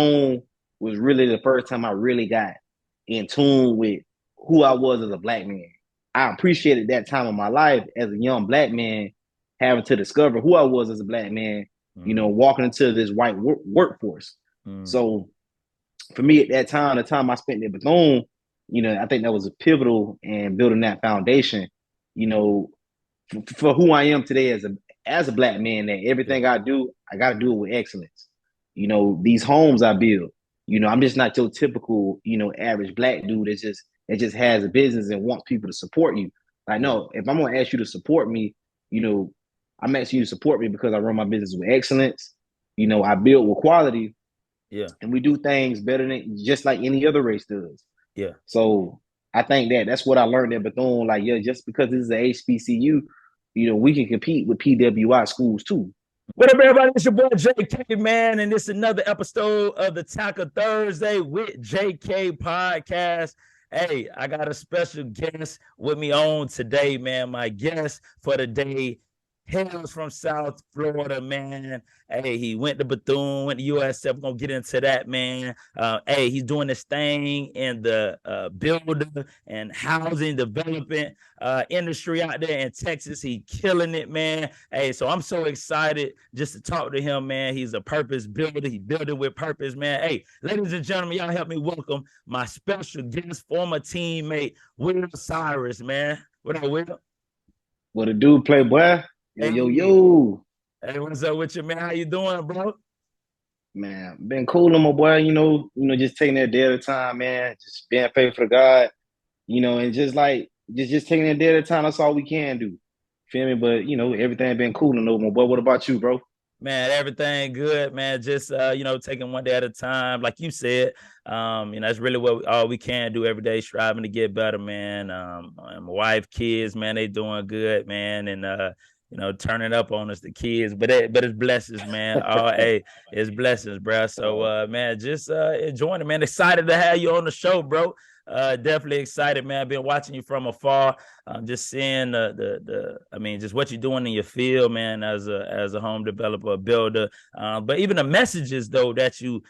Bethune was really the first time I really got in tune with who I was as a black man. I appreciated that time of my life as a young black man, having to discover who I was as a black man, Mm, walking into this white workforce. mm, So for me at that time, the time I spent at Bethune, I think that was a pivotal in building that foundation, you know, for who I am today as a black man, that yeah, everything I do, I gotta do it with excellence. These homes I build, I'm just not your typical, average black dude that just has a business and wants people to support you. Like, yeah, no, if I'm gonna ask you to support me, you know, I'm asking you to support me because I run my business with excellence. I build with quality yeah, and we do things better than just like any other race does. yeah. So I think that's what I learned at Bethune. Like, yeah, just because this is a HBCU, we can compete with PWI schools too. What up, everybody? It's your boy JK, man, and this is another episode of the Tackle Thursday with JK podcast. Hey, I got a special guest with me on today, man. My guest for the day hails from South Florida, man. Hey, he went to Bethune, went to USF. We're gonna get into that, man. Hey, he's doing this thing in the builder and housing development industry out there in Texas. He killing it, man. Hey, so I'm so excited just to talk to him, man. He's a purpose builder. He building with purpose, man. Hey, ladies and gentlemen, y'all help me welcome my special guest, former teammate, Will Cyrus, man. What up, Will? What a dude play, boy. Yo, yo, Hey, yo. hey, what's up with you, man? How you doing, bro? Man, been cool on my boy, just taking that day at a time, man. Just being faithful to God, and just like just taking that day at a time. That's all we can do. Feel me? But everything been cool on my boy. What about you, bro? Man, everything good, man. Just taking one day at a time, like you said. That's really what all we can do every day, striving to get better, man. And my wife, kids, man, they doing good, man, and turning up on us, the kids. But it's blessings, man. Oh, hey, it's blessings, bro. So, man, just enjoying it, man. Excited to have you on the show, bro. Definitely excited, man. I've been watching you from afar. Just seeing I mean, just what you're doing in your field, man, as a home developer, a builder. But even the messages though that you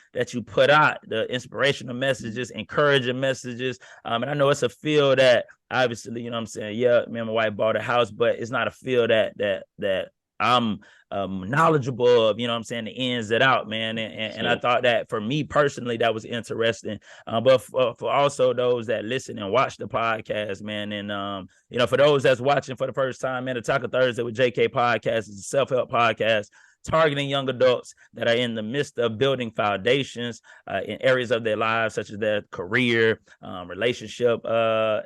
put out, the inspirational messages, encouraging messages. And I know it's a field that obviously, you know what I'm saying? Yeah, me and my wife bought a house, but it's not a field that I'm knowledgeable of, you know what I'm saying, the ins and out, man. And I So, thought that for me personally, that was interesting. But for also those that listen and watch the podcast, man, and for those that's watching for the first time, man, the Taco Thursday with JK podcast is a self-help podcast targeting young adults that are in the midst of building foundations in areas of their lives, such as their career, relationship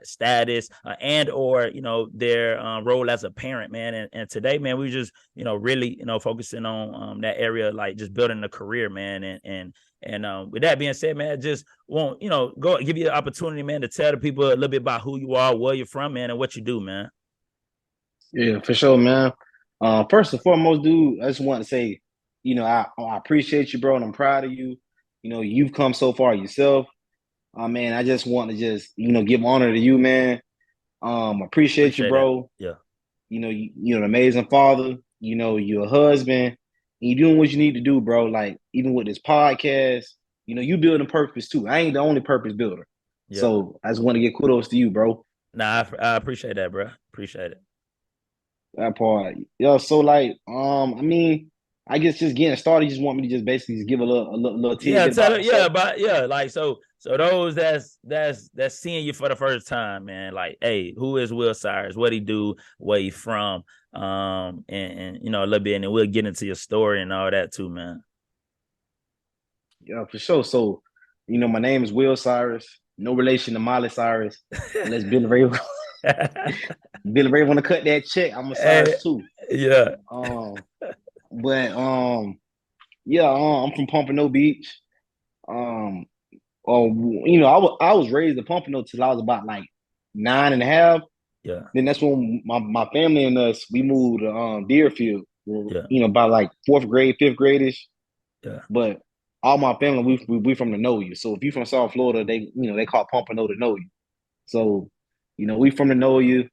status, and or their role as a parent, man. And today, man, we just really focusing on that area, like just building a career, man. And with that being said, man, I just want go give you an opportunity, man, to tell the people a little bit about who you are, where you're from, man, and what you do, man. yeah, for sure, man. First and foremost, dude, I just want to say, I appreciate you, bro, and I'm proud of you. You've come so far yourself. Man, I just want to give honor to you, man. Appreciate you, Appreciate that. bro. Yeah. You're an amazing father. You're a husband. And you're doing what you need to do, bro. Like, even with this podcast, you building purpose too. I ain't the only purpose builder. Yeah. So I just want to give kudos to you, bro. Nah, I appreciate that, bro. Appreciate it. That part. Yeah, so like, I mean, I guess just getting started, you just want me to just basically just give a little Yeah, tidbit tell about it. Yeah, myself. but yeah, like so those that's seeing you for the first time, man. Like, hey, who is Will Cyrus? What he do? Where he from? And a little bit, and then we'll get into your story and all that too, man. Yeah, for sure. So, my name is Will Cyrus. No relation to Miley Cyrus. Unless Billy Ray want to cut that check, I'm a Hey, Cyrus too. yeah, Um, but yeah, I'm from Pompano Beach. Um, I was raised in Pompano till I was about like 9 and a half. yeah, Then that's when my family and us we moved to Deerfield. yeah, By like fourth grade, fifth gradish. yeah, But all my family we from the know you. So if you from South Florida, they call Pompano to know you. So we from the know you.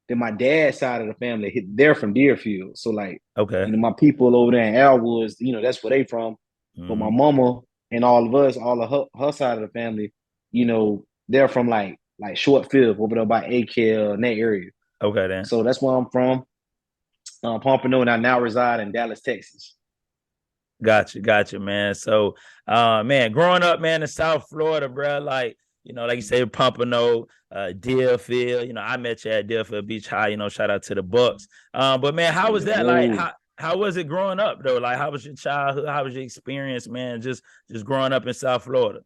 Then my dad's side of the family, they're from Deerfield. So like okay. my people over there in Alwoods, that's where they from. But my Mm-hmm. mama, and all of us, all of her side of the family, they're from like Short Fifth over there by AKL in that area. Okay, then. So that's where I'm from. Pompano, and I now reside in Dallas, Texas. Gotcha, man. So, man, growing up, man, in South Florida, bro, like, like you say, Pompano, Deerfield, I met you at Deerfield Beach High, shout out to the Bucks. But man, how was Yes, that? Like, sir. how was it growing up though? Like, how was your childhood? How was your experience, man? Just growing up in South Florida.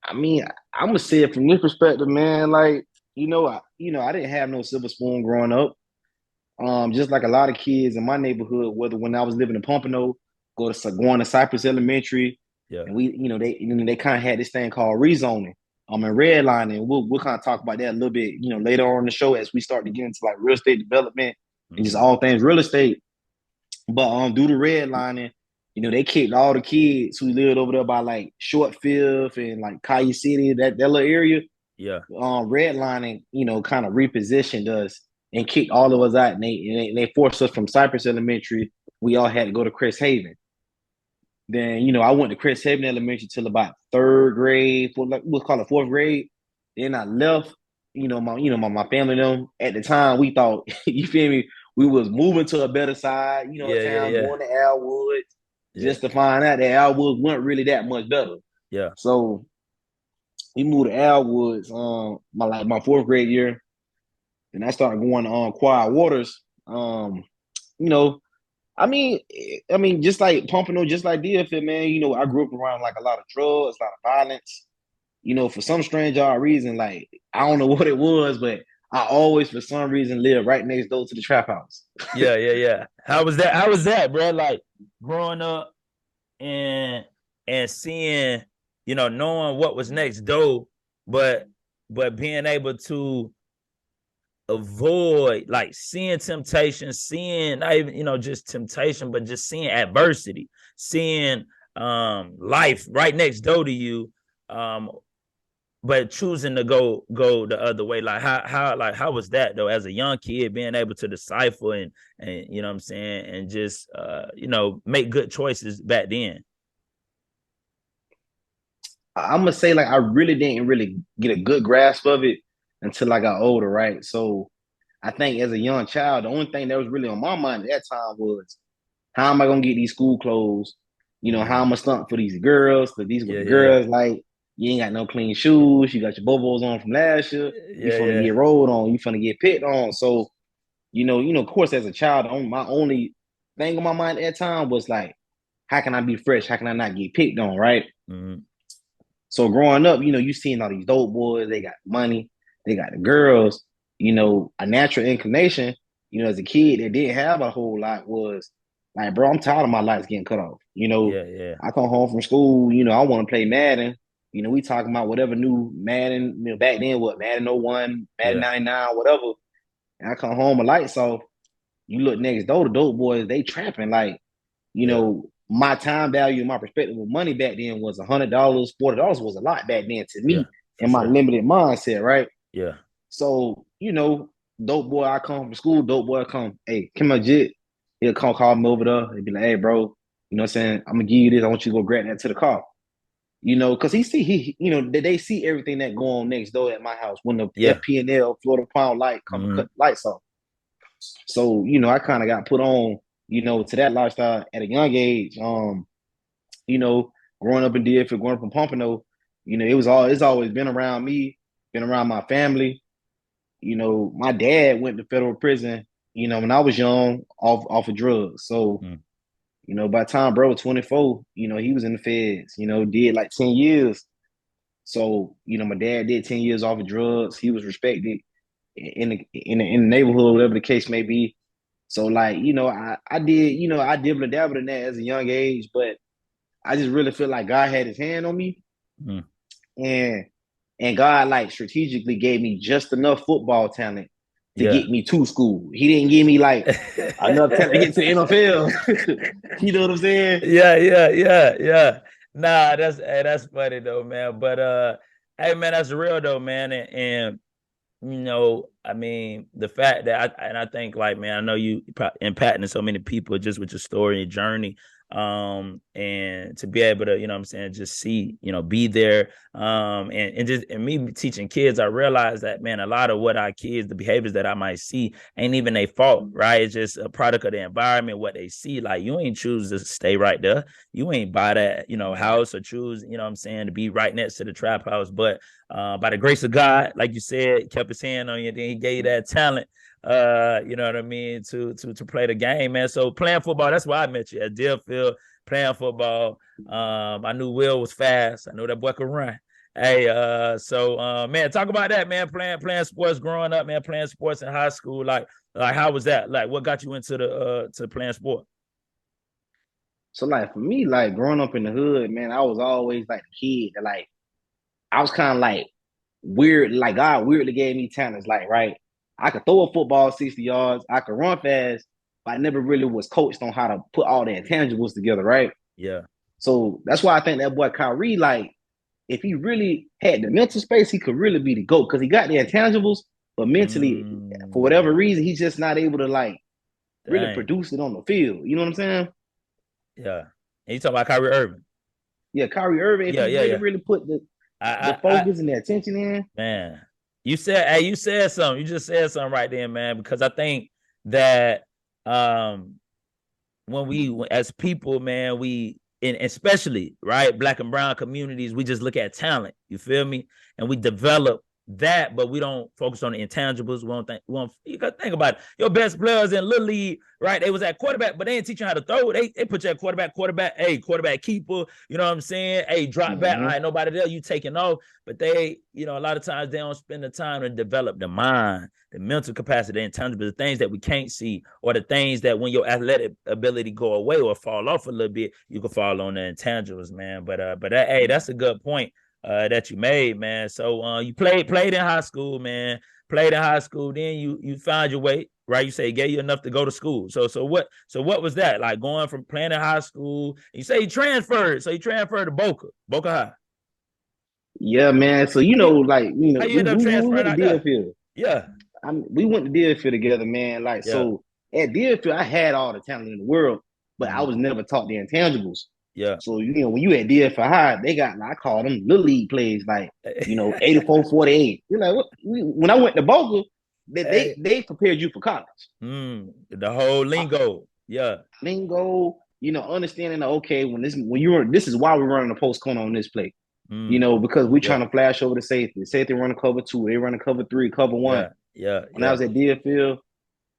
I mean, I'm gonna say it from this perspective, man. Like, I didn't have no silver spoon growing up. Just like a lot of kids in my neighborhood, whether when I was living in Pompano, going to Cypress Elementary, Yeah. and they kind of had this thing called rezoning, and redlining. We'll kind of talk about that a little bit, later on in the show as we start to get into like real estate development and just Mm-hmm. all things real estate. But due to redlining, they kicked all the kids who lived over there by like Short Fifth and like Calle City, that little area. Yeah. Redlining, kind of repositioned us and kicked all of us out. And they forced us from Cypress Elementary. We all had to go to Chris Haven. Then, I went to Chris Haven Elementary till about third grade, we'll call it fourth grade. Then I left. My family them at the time we thought, you feel me, we was moving to a better side, of Yeah, yeah, town, yeah. going to Alwood, Yeah. just to find out that Alwood wasn't really that much better. Yeah. So we moved to Alwoods my fourth grade year. And I started going on Quiet Waters. You know, I mean, just like Pompano, just like DFM, man. I grew up around like a lot of drugs, a lot of violence. For some strange odd reason, like I don't know what it was, but I always, for some reason, lived right next door to the trap house. Yeah, yeah, yeah. How was that? How was that, bro? Like growing up and seeing, knowing what was next door, but being able to avoid like seeing temptation, seeing not even, just temptation, but just seeing adversity, seeing life right next door to you, um, but choosing to go the other way. Like how was that though as a young kid being able to decipher and you know what I'm saying, and just make good choices back then. I'm gonna say like I really didn't really get a good grasp of it until I got older, right? So I think as a young child, the only thing that was really on my mind at that time was how am I gonna get these school clothes? How Mm-hmm. I'm gonna stunt for these girls, because these were Yeah, the yeah, girls like you ain't got no clean shoes, you got your bobos on from last year, you yeah, finna yeah, get rolled on, you finna get picked on. So, of course, as a child, my only thing on my mind at that time was like, how can I be fresh? How can I not get picked on, right? mm-hmm. So growing up, you seeing all these dope boys, they got money, they got the girls, a natural inclination, as a kid that didn't have a whole lot was like, bro, I'm tired of my lights getting cut off. Yeah, yeah, I come home from school, I want to play Madden. We talking about whatever new Madden, back then, what Madden 01, Madden yeah, 99, whatever. And I come home, a lights off. You look next door, the dope boys, they trapping like, yeah, my time value, my perspective of money back then was $100, $40 was a lot back then to yeah, me for in my sure. limited mindset, right? Yeah, So, dope boy, I come from school, dope boy come, hey, come on, Jit. He'll come call me over there. He'll be like, hey, bro, what I'm saying? I'm gonna give you this. I want you to go grab that to the car. Because they see everything that go on next door at my house when the yeah, FP&L Florida Pound light come to mm-hmm. cut the lights off. So, I kind of got put on, to that lifestyle at a young age. You know, growing up in DF, growing up in Pompano, it's always been around me, been around my family. My dad went to federal prison, when I was young, off of drugs. So, Mm-hmm. by the time bro was 24, he was in the feds, did like 10 years. So, my dad did 10 years off of drugs. He was respected in the neighborhood, whatever the case may be. So like, I did, I dibbled and dabbled in that as a young age, but I just really feel like God had his hand on me, Mm-hmm. and God like strategically gave me just enough football talent to Yeah. get me to school. He didn't give me like enough talent to get to the NFL. You know what I'm saying? Yeah, yeah, yeah, yeah. Nah, that's funny though, man. But hey man, that's real though, man. And I mean, the fact that I think like, man, I know you impacting so many people just with your story and journey. And to be able to, you know what I'm saying, just see, be there. And me teaching kids, I realized that, man, a lot of what our kids, the behaviors that I might see ain't even their fault, right? It's just a product of the environment, what they see. Like, you ain't choose to stay right there. You ain't buy that, house, or choose, you know what I'm saying, to be right next to the trap house. But by the grace of God, like you said, kept his hand on you, and then he gave you that talent, you know what I mean, to play the game, man. So playing football, that's why I met you at Deerfield, playing football. I knew Will was fast. I knew that boy could run. Hey, man, talk about that, man. Playing sports growing up, man. Playing sports in high school, like how was that? Like, what got you into the to playing sport? So like for me, like growing up in the hood, man, I was always like the kid that like I was kind of like weird, like God weirdly gave me talents. Like, right, I could throw a football 60 yards, I could run fast, but I never really was coached on how to put all the intangibles together, right? Yeah. So that's why I think that boy Kyrie, like, if he really had the mental space, he could really be the GOAT because he got the intangibles, but mentally, for whatever reason, he's just not able to like really Dang. produce it on the field. You know what I'm saying? Yeah. And you talking about Kyrie Irving? Yeah, Kyrie Irving, if Yeah, he yeah, really, yeah. really put the I focus and the attention in. Man, you said something. You just said something right there, man. Because I think that um, when we, as people, man, and especially right, Black and brown communities, we just look at talent. You feel me? And we develop that, but we don't focus on the intangibles. You got to think about it. Your best players in Little League, right? They was at quarterback, but they didn't teach you how to throw. They put you at quarterback, hey, quarterback keeper, you know what I'm saying? Hey, drop back. All Mm-hmm. right, nobody there, you taking off. But they, a lot of times they don't spend the time to develop the mind, the mental capacity, the intangibles, the things that we can't see, or the things that when your athletic ability go away or fall off a little bit, you can fall on the intangibles, man. But hey, that's a good point that you made, man. So you played in high school, man. Played in high school, then you found your way, right? You say it gave you enough to go to school. So what was that like going from playing in high school? You say you transferred, so you transferred to Boca High. Yeah, man. So How you like how you we, end up we transferring went to out there? Deerfield. Yeah, We went to Deerfield together, man. Like yeah, so at Deerfield, I had all the talent in the world, but I mm, was never taught the intangibles. yeah. So when you at Deerfield High, they got I call them little league plays, like 84-48. You're like, what? When I went to Boca, Hey, they prepared you for college. the whole Uh, lingo. Yeah, Lingo, understanding that okay, this is why we're running a post corner on this play. mm, Because we're yeah, trying to flash over the safety. The safety run a cover two, they run a cover three, cover one. yeah, yeah, When I yeah, was at Deerfield,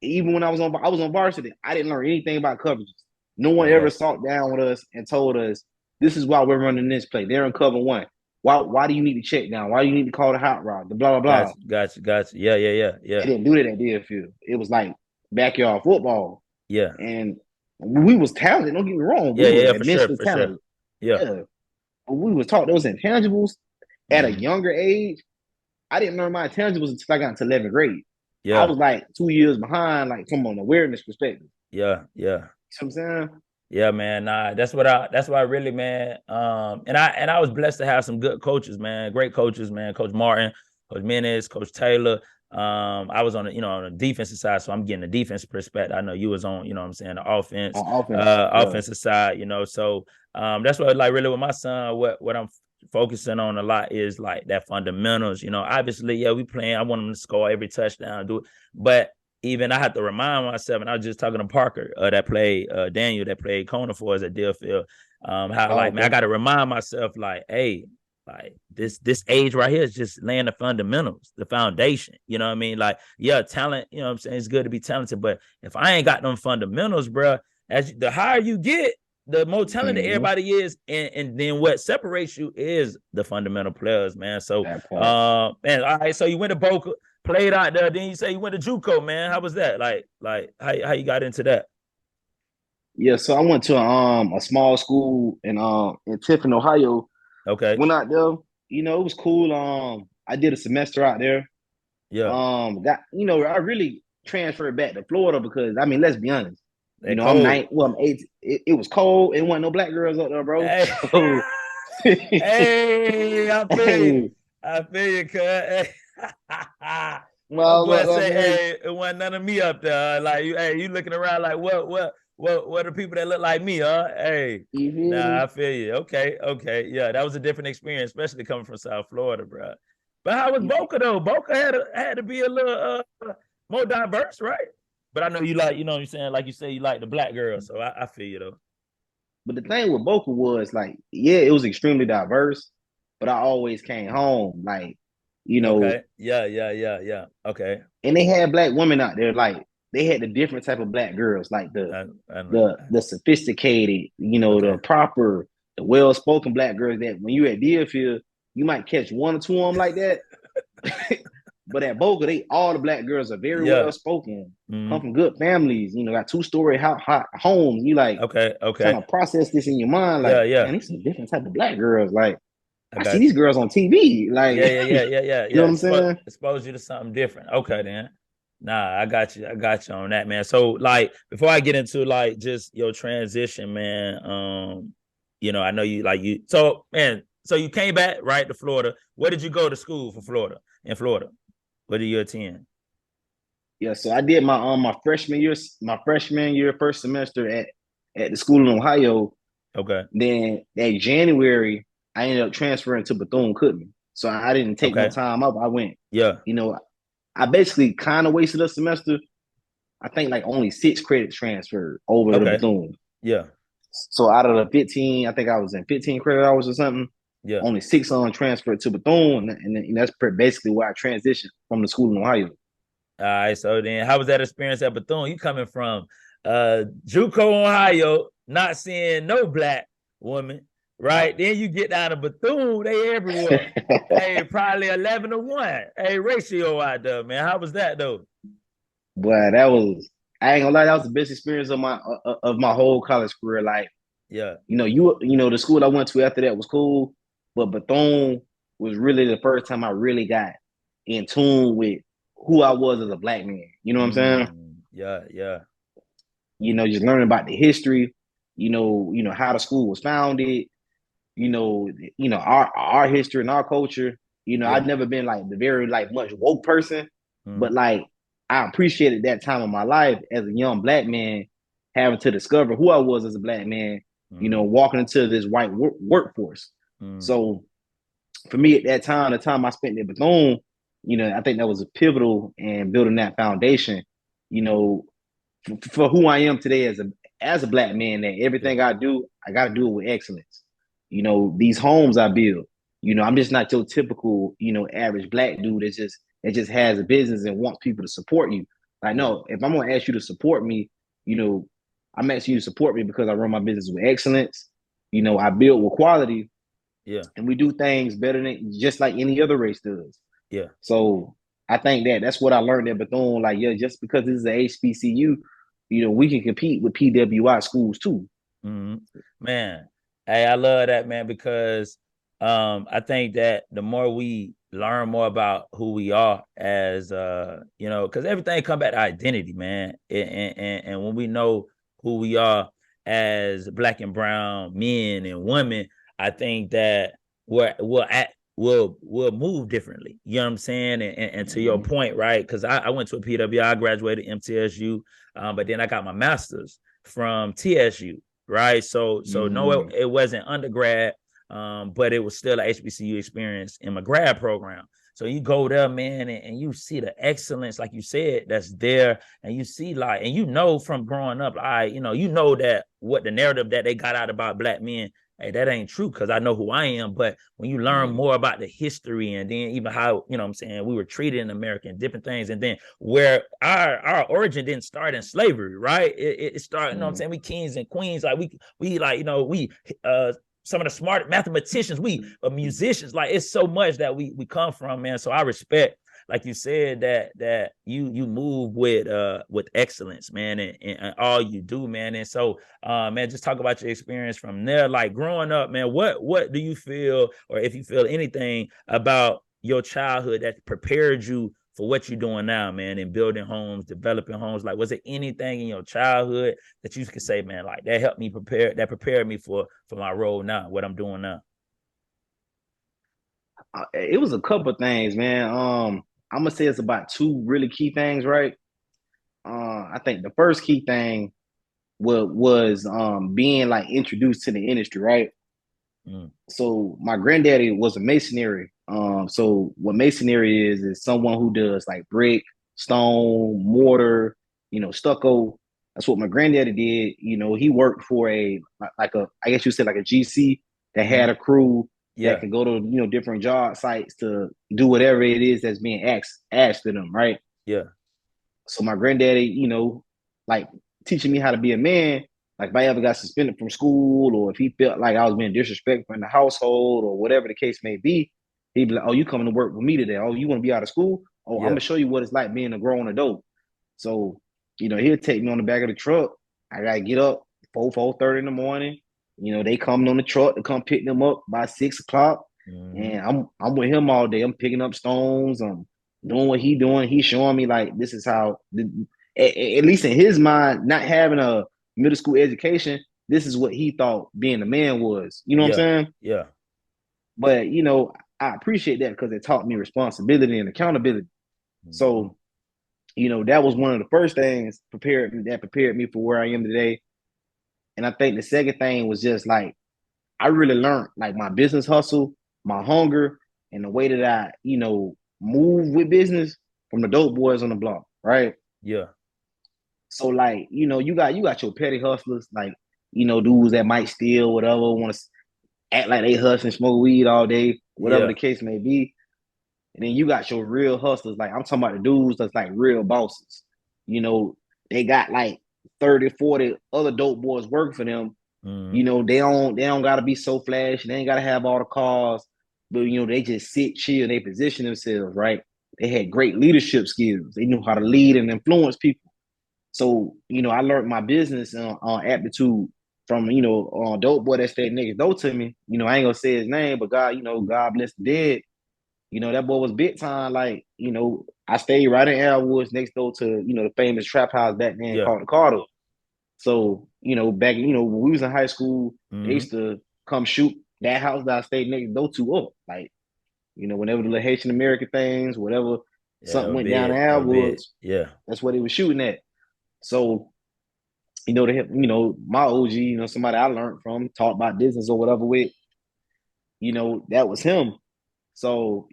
even when I was on varsity, I didn't learn anything about coverages. No one ever yeah. sat down with us and told us this is why we're running this play. They're in cover one. Why do you need to check down? Why do you need to call the hot route? The blah blah blah. Gotcha. Yeah, yeah, yeah, They yeah, didn't do that at Deerfield. It was like backyard football, yeah, and we was talented. Don't get me wrong, yeah, we yeah, were yeah, for sure, immensely for sure. talented. Yeah. Yeah, but we was taught those intangibles at a Mm-hmm. younger age. I didn't learn my intangibles until I got into 11th grade. I Yeah, was like 2 years behind, like from an awareness perspective. yeah. You know what I'm saying? Yeah, man. Nah, that's what I really, man. And I was blessed to have some good coaches, man. Great coaches, man. Coach Martin, Coach Menes, Coach Taylor. I was on the defensive side, so I'm getting the defensive perspective. I know you was on, what I'm saying, the On offense. Yeah. offensive side, so that's what like really with my son, what I'm focusing on a lot is like that fundamentals. Obviously, yeah, we playing. I want him to score every touchdown, do it, but even I have to remind myself, and I was just talking to Parker that played Daniel that played Kona for us at Deerfield. How Oh, like, man, I okay. got to remind myself like, hey, like this age right here is just laying the fundamentals, the foundation. You know what I mean? Like, yeah, talent. You know what I'm saying? It's good to be talented, but if I ain't got them fundamentals, bro, the higher you get, the more talented Mm-hmm. everybody is, and then what separates you is the fundamental players, man. So, That part. man, all right. So you went to Boca, played out there. Then you say you went to JUCO, man. How was that? Like how you got into that? Yeah, so I went to a small school in Tiffin, Ohio. Okay, Went out there, it was cool. I did a semester out there. yeah, I really transferred back to Florida because I mean, let's be honest. that I'm cold. nine. Well, I'm eight. It was cold. It wasn't no black girls up there, bro. Hey, So, hey, I feel you. hey, I feel you, cuz. Hey. well, My I was boy up say, there, man. hey, it wasn't none of me up there. Like you, hey, you looking around like what? what are people that look like me, huh? Hey, You feel nah, me? I feel you. Okay, okay. Yeah, that was a different experience, especially coming from South Florida, bro. But how was Boca though? Boca had to be a little more diverse, right? But I know you like, you know what I'm saying? Like you say, you like the black girl, so I feel you though. But the thing with Boca was like, yeah, it was extremely diverse, but I always came home like, you know, Okay. Yeah, yeah, yeah, yeah. Okay. and they had black women out there like they had the different type of black girls, like the I the the sophisticated, the okay. proper, the well spoken black girls that when you at Deerfield, you might catch one or two of them like that. But at Boca, they all the black girls are very well Yeah. spoken, come Mm-hmm. from good families, got 2-story homes. You like Okay, trying okay. to process this in your mind, Yeah, like, yeah. man, these are different type of black girls. Like, I I see got these you. girls on TV. Like, Yeah, yeah, you yeah, yeah, yeah, know yeah. what I'm saying? Expose you to something different. Okay, then. Nah, I got you. I got you on that, man. So, like, before I get into like just your transition, man. I know you like you. So, man, so you came back right to Florida. Where did you go to school for Florida? In Florida, what did you attend? Yeah, so I did my freshman year, first semester at the school in Ohio. Okay, Then that January, I ended up transferring to Bethune Cookman. So I didn't take no okay, time up. I went, yeah, you know, I basically kind of wasted a semester. I think like only 6 credits transferred over to okay, Bethune. yeah, So out of the 15, I think I was in 15 credit hours or something. yeah. Only 6 on transferred to Bethune, and that's basically where I transitioned from the school in Ohio. All right. So then, how was that experience at Bethune? You coming from JUCO, Ohio, not seeing no black woman, right? Then you get down to Bethune, they everywhere. Hey, probably 11 to 1. Hey, ratio out there, man. How was that though? But that was I ain't gonna lie, that was the best experience of my whole college career. Like, Yeah. the school I went to after that was cool, but Bethune was really the first time I really got in tune with who I was as a black man. You know what I'm saying? Yeah, yeah, Just learning about the history, how the school was founded, our history and our culture. yeah. I've never been like the very like much woke person, but Mm, like I appreciated that time of my life as a young black man having to discover who I was as a black man, mm, walking into this white workforce. mm. So for me at that time, the time I spent at Bethune, I think that was a pivotal in building that foundation, you know, for who I am today as a black man, that Yeah, everything I do, I gotta do it with excellence. These homes I build, I'm just not your typical, average black dude that just has a business and wants people to support you. Like, yeah, no, if I'm gonna ask you to support me, you know, I'm asking you to support me because I run my business with excellence. I build with quality yeah, and we do things better than just like any other race does. yeah. So I think that's what I learned at Bethune. Like, yeah, just because this is a HBCU, we can compete with PWI schools too. Mm-hmm. Man, hey, I love that, man, because I think that the more we learn more about who we are as because everything come back to identity, man. And when we know who we are as black and brown men and women, I think that we'll move differently. You know what I'm saying? And to your Mm-hmm. point, right? Because I went to a PWI, I graduated MTSU, but then I got my master's from TSU, right? So no, Mm-hmm. it wasn't undergrad, but it was still a HBCU experience in my grad program. So you go there, man, and you see the excellence, like you said, that's there, and you see like, and from growing up, that what the narrative that they got out about black men, hey, that ain't true because I know who I am. But when you learn Yeah. more about the history and then even how, what I'm saying, we were treated in America and different things, and then where our origin didn't start in slavery, right? It started, what I'm Mm-hmm. saying, we kings and queens, like we like, we some of the smart mathematicians, we musicians, like it's so much that we come from, man. So I respect, like you said, that you move with excellence, man, and all you do, man. And so man, just talk about your experience from there, like growing up, man. What do you feel, or if you feel anything about your childhood that prepared you for what you're doing now, man, in building homes, developing homes? Like, was it anything in your childhood that you could say, man, like that helped me that prepared me for my role now, what I'm doing now? It was a couple of things, man. I'm gonna say it's about two really key things, right? I think the first key thing was being like introduced to the industry, right? Mm. So my granddaddy was a masonry. So what masonry is someone who does like brick, stone, mortar, stucco. That's what my granddaddy did. He worked for a like a I guess you said like a GC that had Mm. a crew that Yeah. could go to different job sites to do whatever it is that's being asked of them, right? Yeah. So my granddaddy, like teaching me how to be a man. Like if I ever got suspended from school or if he felt like I was being disrespectful in the household or whatever the case may be, he'd be like, "Oh, you coming to work with me today? Oh, you want to be out of school? Oh, I'm Yeah. gonna show you what it's like being a grown adult." So, he'll take me on the back of the truck. I gotta get up 4:30 in the morning. They coming on the truck to come pick them up by 6 o'clock. Mm-hmm. And I'm with him all day. I'm picking up stones. I'm doing what he doing. He's showing me like this is how at least in his mind, not having a middle school education, this is what he thought being a man was. You know what I'm Yeah. saying? Yeah. But I appreciate that because it taught me responsibility and accountability. Mm-hmm. So that was one of the first things prepared me for where I am today. And I think the second thing was just like I really learned like my business hustle, my hunger, and the way that I, move with business from the dope boys on the block, right? Yeah. So like, you got your petty hustlers, like, dudes that might steal, whatever, want to act like they hustling, smoke weed all day, whatever Yeah. the case may be. And then you got your real hustlers, like I'm talking about the dudes that's like real bosses. You know, they got like 30, 40 other dope boys working for them. Mm-hmm. They don't gotta be so flashy, they ain't gotta have all the cars, but they just sit, chill, they position themselves, right? They had great leadership skills. They knew how to lead and influence people. So, I learned my business on aptitude from, dope boy that stayed next door to me. I ain't gonna say his name, but God, God bless the dead. That boy was big time. Like, I stayed right in Elwoods next door to, the famous trap house back then Yeah. called the Carter. So, back, when we was in high school, they Mm-hmm. used to come shoot that house that I stayed next door to up. Like, whenever the Haitian American things, whatever, Yeah. That something would went be down in it. That would be it. Elwoods, Yeah. that's what they was shooting at. So, my OG, somebody I learned from, taught about business or whatever with, that was him. So,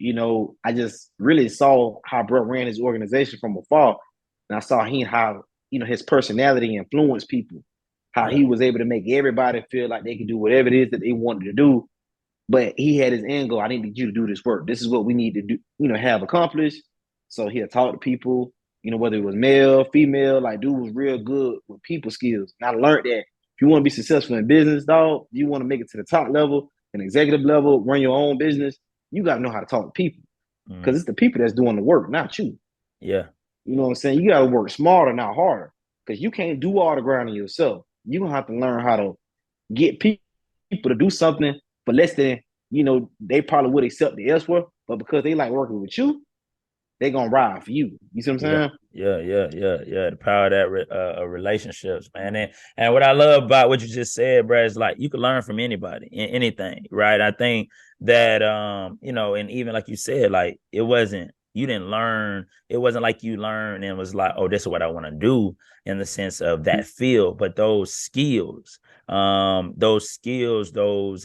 I just really saw how Bro ran his organization from afar. And I saw how, his personality influenced people, how Yeah. he was able to make everybody feel like they could do whatever it is that they wanted to do. But he had his end goal. I need you to do this work. This is what we need to do, have accomplished. So he'll talk to people, whether it was male, female, like dude was real good with people skills. And I learned that if you want to be successful in business, dog, you want to make it to the top level, an executive level, run your own business, you got to know how to talk to people Mm-hmm. because it's the people that's doing the work, not you. Yeah. You know what I'm saying? You got to work smarter, not harder, because you can't do all the grinding yourself. You're going to have to learn how to get people to do something for less than, they probably would accept it elsewhere. But because they like working with you, they going to ride for you. You see what I'm Yeah, saying? yeah. The power of that relationships, man. And what I love about what you just said, bro, is like you can learn from anybody in anything, right? I think that and even like you said, like you didn't learn, it wasn't like you learned and was like, oh, this is what I want to do in the sense of that field, but those skills, those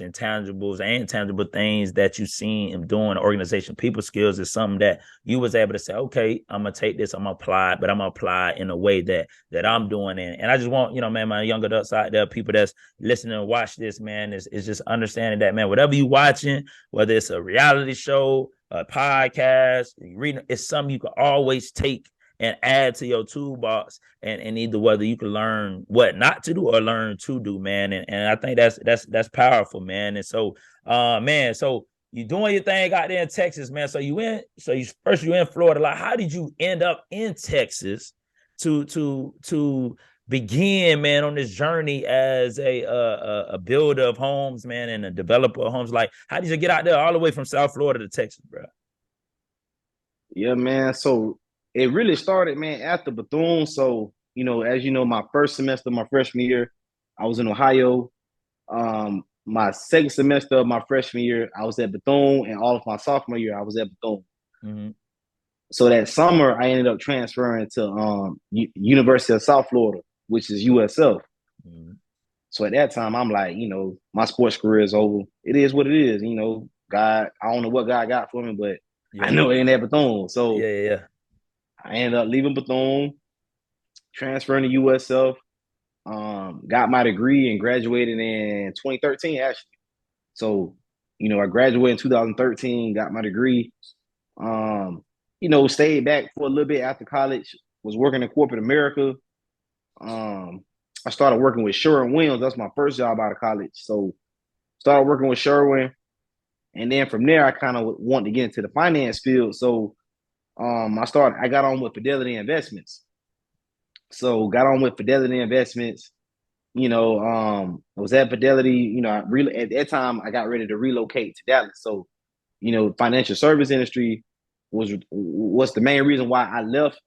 intangibles and tangible things that you seen him doing, organization, people skills is something that you was able to say, okay, I'm gonna take this, I'm gonna apply it, but I'm gonna apply it in a way that I'm doing it. And I just want, man, my young adults out there, people that's listening and watch this, man, is just understanding that, man, whatever you watching, whether it's a reality show, a podcast, reading, it's something you can always take and add to your toolbox and either whether you can learn what not to do or learn to do, man. And I think that's powerful, man. And so man, so you doing your thing out there in Texas, man. You in Florida. Like, how did you end up in Texas to begin, man, on this journey as a builder of homes, man, and a developer of homes? Like, how did you get out there all the way from South Florida to Texas, bro? Yeah, man. So it really started, man, after Bethune. So, as you know, my first semester, my freshman year, I was in Ohio. My second semester of my freshman year, I was at Bethune, and all of my sophomore year, I was at Bethune. Mm-hmm. So that summer, I ended up transferring to University of South Florida, which is USF. Mhm. So at that time, I'm like, my sports career is over. It is what it is. God, I don't know what God got for me, but I Yeah. know it ain't at Bethune. Yeah, So yeah, yeah. I ended up leaving Bethune, transferring to USF, got my degree and graduated in 2013, actually. So, I graduated in 2013, got my degree. Um, stayed back for a little bit after college, was working in corporate America. Um, I started working with Sherwin-Williams. That's my first job out of college. So started working with Sherwin. And then from there, I kind of wanted to get into the finance field. So I got on with Fidelity Investments. So got on with Fidelity Investments. I was at Fidelity. At that time I got ready to relocate to Dallas. So, financial service industry was the main reason why I left.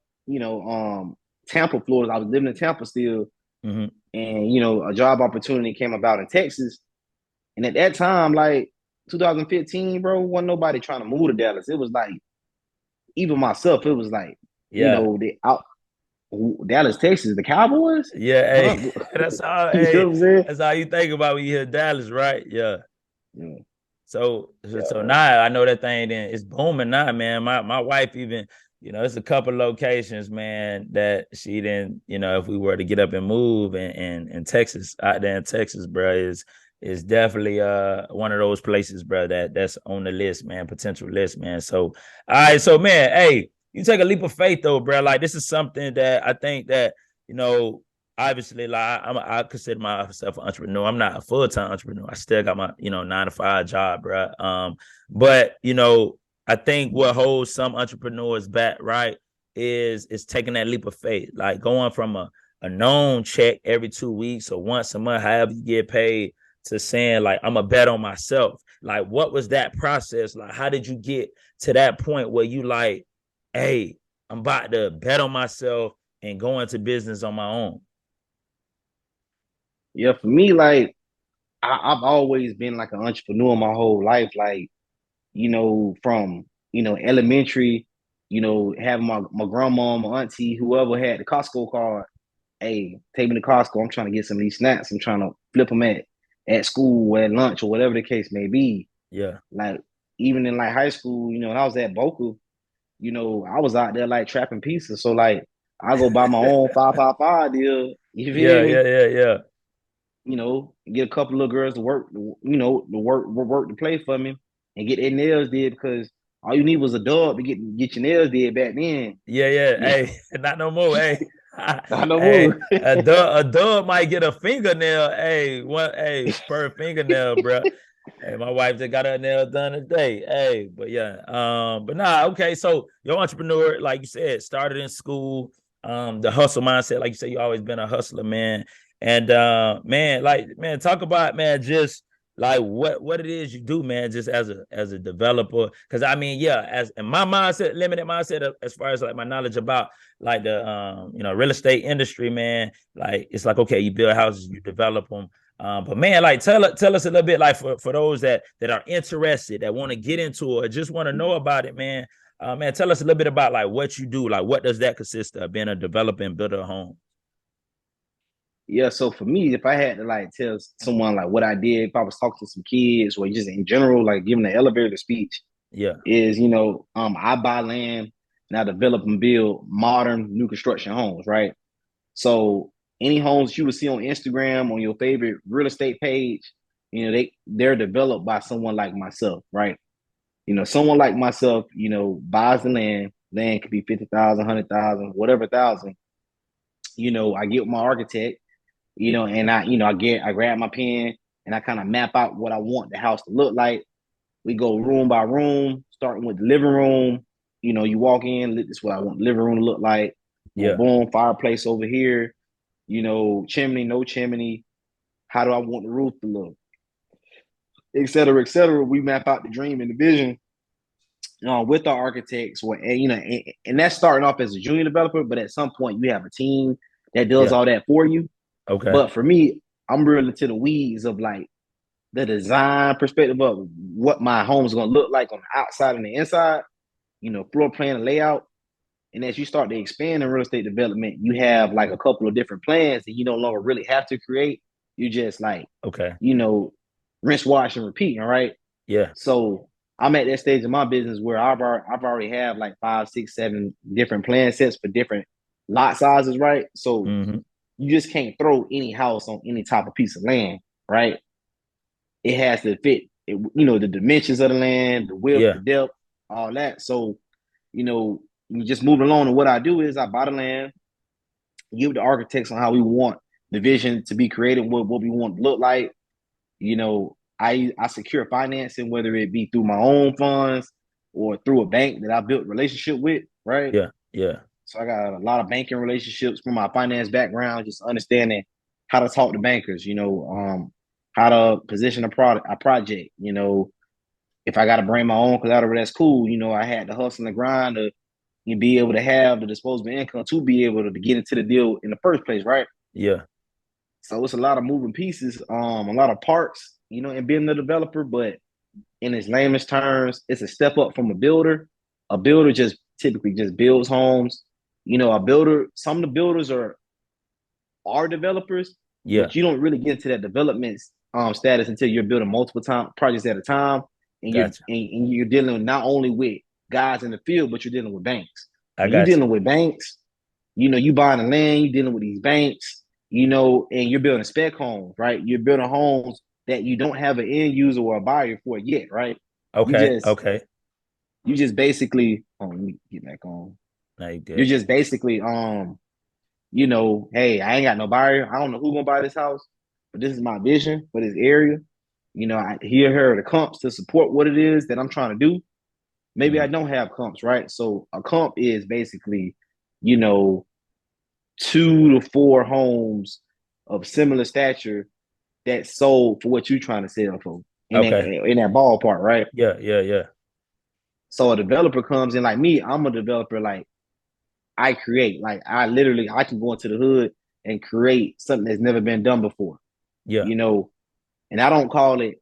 Tampa, Florida. I was living in Tampa still, Hmm. and a job opportunity came about in Texas. And at that time, like 2015, bro, wasn't nobody trying to move to Dallas. It was like even myself, it was like Yeah. the out Dallas, Texas, the Cowboys. Yeah, hey, Huh? that's all. You know Hey, what I'm saying? that's all you think about when you hear Dallas, right? Yeah. Yeah, So yeah. now I know that thing then it's booming now, man. My wife even, it's a couple locations, man, that she didn't, if we were to get up and move and Texas, out there in Texas, bro, is definitely one of those places, bro, that's on the list, man, potential list, man. So all right, so man, hey, you take a leap of faith though, bro. Like this is something that I think that, you know, obviously, like I consider myself an entrepreneur. I'm not a full time entrepreneur. I still got my 9 to 5 job, bro. But I think what holds some entrepreneurs back, right, is taking that leap of faith, like going from a known check every 2 weeks or once a month, however you get paid, to saying like I'm a bet on myself. Like, what was that process? Like, how did you get to that point where you like, hey, I'm about to bet on myself and go into business on my own? Yeah, for me, like I've always been like an entrepreneur my whole life. Like, from elementary, having my grandma, my auntie, whoever had the Costco card. Hey, take me to Costco. I'm trying to get some of these snacks. I'm trying to flip them at school, at lunch, or whatever the case may be. Yeah. Like even in like high school, when I was at Boca, I was out there like trapping pieces. So like I go buy my own 555 deal. You feel Yeah, yeah, me? yeah, yeah. Get a couple of girls to work, to work to play for me and get their nails did because all you need was a dub to get your nails did back then. Yeah, yeah. Yeah, Hey, not no more. Hey, I know hey, more. a dub might get a fingernail. Hey, what? Hey, per fingernail, bro. Hey, my wife just got her nails done today. Hey, but yeah, but nah, okay. So your entrepreneur, like you said, started in school. The hustle mindset, like you said, you always been a hustler, man. And man, like man, talk about man, just like what it is you do, man, just as a developer. Because I mean, yeah, as in my mindset, limited mindset, as far as like my knowledge about like the real estate industry, man. Like it's like okay, you build houses, you develop them. But man, like tell us a little bit, like for those that are interested, that want to get into it, just want to know about it, man. Man, tell us a little bit about like what you do, like what does that consist of, being a developer and builder of home. Yeah, so for me, if I had to like tell someone like what I did, if I was talking to some kids or just in general, like giving an elevator speech, Yeah, is I buy land and I develop and build modern new construction homes, right? So any homes you would see on Instagram on your favorite real estate page, they're developed by someone like myself, right? Someone like myself, buys the land. Land could be 50,000, 100,000, whatever thousand. I get with my architect, and I grab my pen and I kind of map out what I want the house to look like. We go room by room, starting with the living room. You walk in, this is what I want the living room to look like. Boom, yeah, boom, fireplace over here. Chimney, no chimney. How do I want the roof to look? Et cetera, et cetera. We map out the dream and the vision with our architects. And that's starting off as a junior developer, but at some point you have a team that does yeah. all that for you. Okay. But for me, I'm really into the weeds of like the design perspective of what my home's gonna look like on the outside and the inside, floor plan and layout. And as you start to expand in real estate development, you have like a couple of different plans and you no longer really have to create. You just like, Okay. you know, rinse, wash, and repeat. All right. Yeah. So I'm at that stage of my business where I've already have like 5, 6, 7 different plan sets for different lot sizes, right? So Mm-hmm. you just can't throw any house on any type of piece of land, right? It has to fit, the dimensions of the land, the width, the Yeah. depth, all that. So, you just moving along. And what I do is I buy the land, give the architects on how we want the vision to be created, what we want to look like. I secure financing, whether it be through my own funds or through a bank that I built a relationship with, right? Yeah. Yeah. So I got a lot of banking relationships from my finance background, just understanding how to talk to bankers, how to position a project, if I got to bring my own collateral, that's cool. I had to hustle and grind to be able to have the disposable income to be able to get into the deal in the first place, right? Yeah. So it's a lot of moving pieces, a lot of parts, in being a developer. But in its lamest terms, it's a step up from a builder. A builder just typically just builds homes. A builder, some of the builders are developers, Yeah. but you don't really get into that development status until you're building multiple projects at a time, and Gotcha. you're dealing not only with guys in the field, but you're dealing with banks. I When you're got you. dealing with banks, you buying the land, you're dealing with these banks, and you're building spec homes, right? You're building homes that you don't have an end user or a buyer for yet, right? You Okay. just Okay. you just basically, let me get back on. Now you You're good. just basically hey, I ain't got no buyer. I don't know who's gonna buy this house, but this is my vision for this area. I hear her the comps to support what it is that I'm trying to do. Maybe I Mm. don't have comps, right? So a comp is basically, you know, 2 to 4 homes of similar stature that sold for what you're trying to sell for Okay. in that ballpark, right? Yeah. Yeah. Yeah. So a developer comes in like me. I'm a developer. Like I create. Like I can go into the hood and create something that's never been done before. Yeah. You know, and I don't call it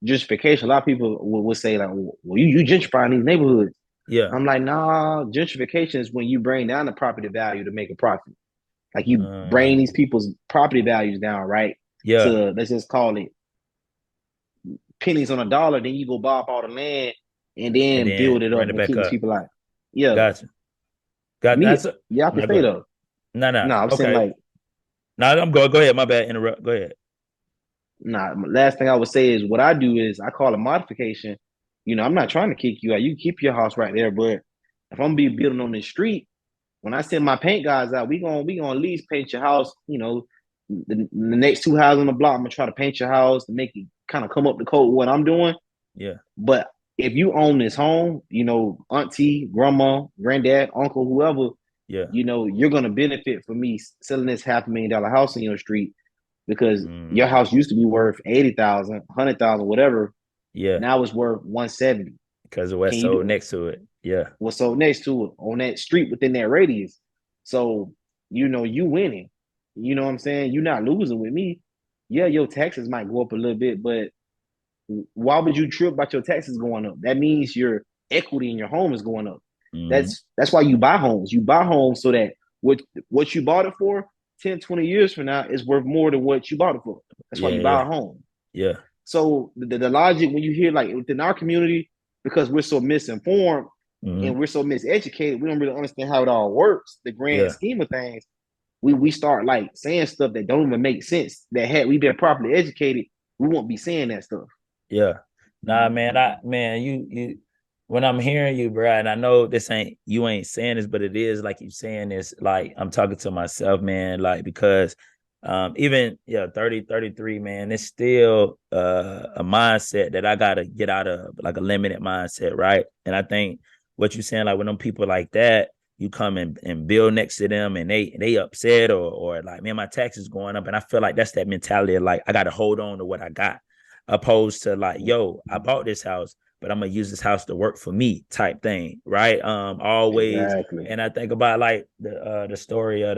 gentrification. A lot of people will say like, "Well, you gentrifying these neighborhoods." Yeah. I'm like, nah. Gentrification is when you bring down the property value to make a profit. Like you bring these Um, people's property values down, right? yeah. To let's just call it pennies on a dollar. Then you go buy up all the land and And then then build it run up it and back keep these up. people like, yeah, Gotcha. Got me, that's a, yeah, I can no, go stay ahead. though. No, no. No, I'm saying Okay. like, No, I'm going. Go ahead. My bad. Interrupt. Go ahead. nah. Last thing I would say is what I do is I call a modification. I'm not trying to kick you out. You keep your house right there, but if I'm be building on the street, when I send my paint guys out, we gonna at least paint your house. The next 2 houses on the block, I'm gonna try to paint your house to make it kind of come up to code with what I'm doing. Yeah. But if you own this home, auntie, grandma, granddad, uncle, whoever, Yeah. you're gonna benefit from me selling this $500,000 house in your street because your Mm, house used to be worth 80,000, 100,000, whatever. yeah. Now it's worth 170. Because of what's Can you sold do next to it. Yeah. what's sold next to it on that street within that radius? So you winning. You know what I'm saying? You're not losing with me. Yeah, your taxes might go up a little bit, but why would you trip about your taxes going up? That means your equity in your home is going up. Mm-hmm. That's why you buy homes. You buy homes so that what you bought it for 10, 20 years from now is worth more than what you bought it for. That's why Yeah. you buy Yeah. a home. Yeah. So the logic when you hear like within our community, because we're so misinformed Mm-hmm. and we're so miseducated, we don't really understand how it all works, the grand Yeah. scheme of things. We start like saying stuff that don't even make sense. That had we been properly educated, we won't be saying that stuff. Yeah. Nah, man. You when I'm hearing you, bro, and I know you ain't saying this, but it is like you saying this, like I'm talking to myself, man, like because even 30, 33, man, it's still a mindset that I gotta get out of, like a limited mindset, right? And I think what you're saying, like when them people like that, you come and build next to them and they upset or like, man, my taxes going up. And I feel like that's that mentality of like I gotta hold on to what I got opposed to like, yo, I bought this house, but I'm gonna use this house to work for me type thing, right? Always. Exactly. And I think about like the story of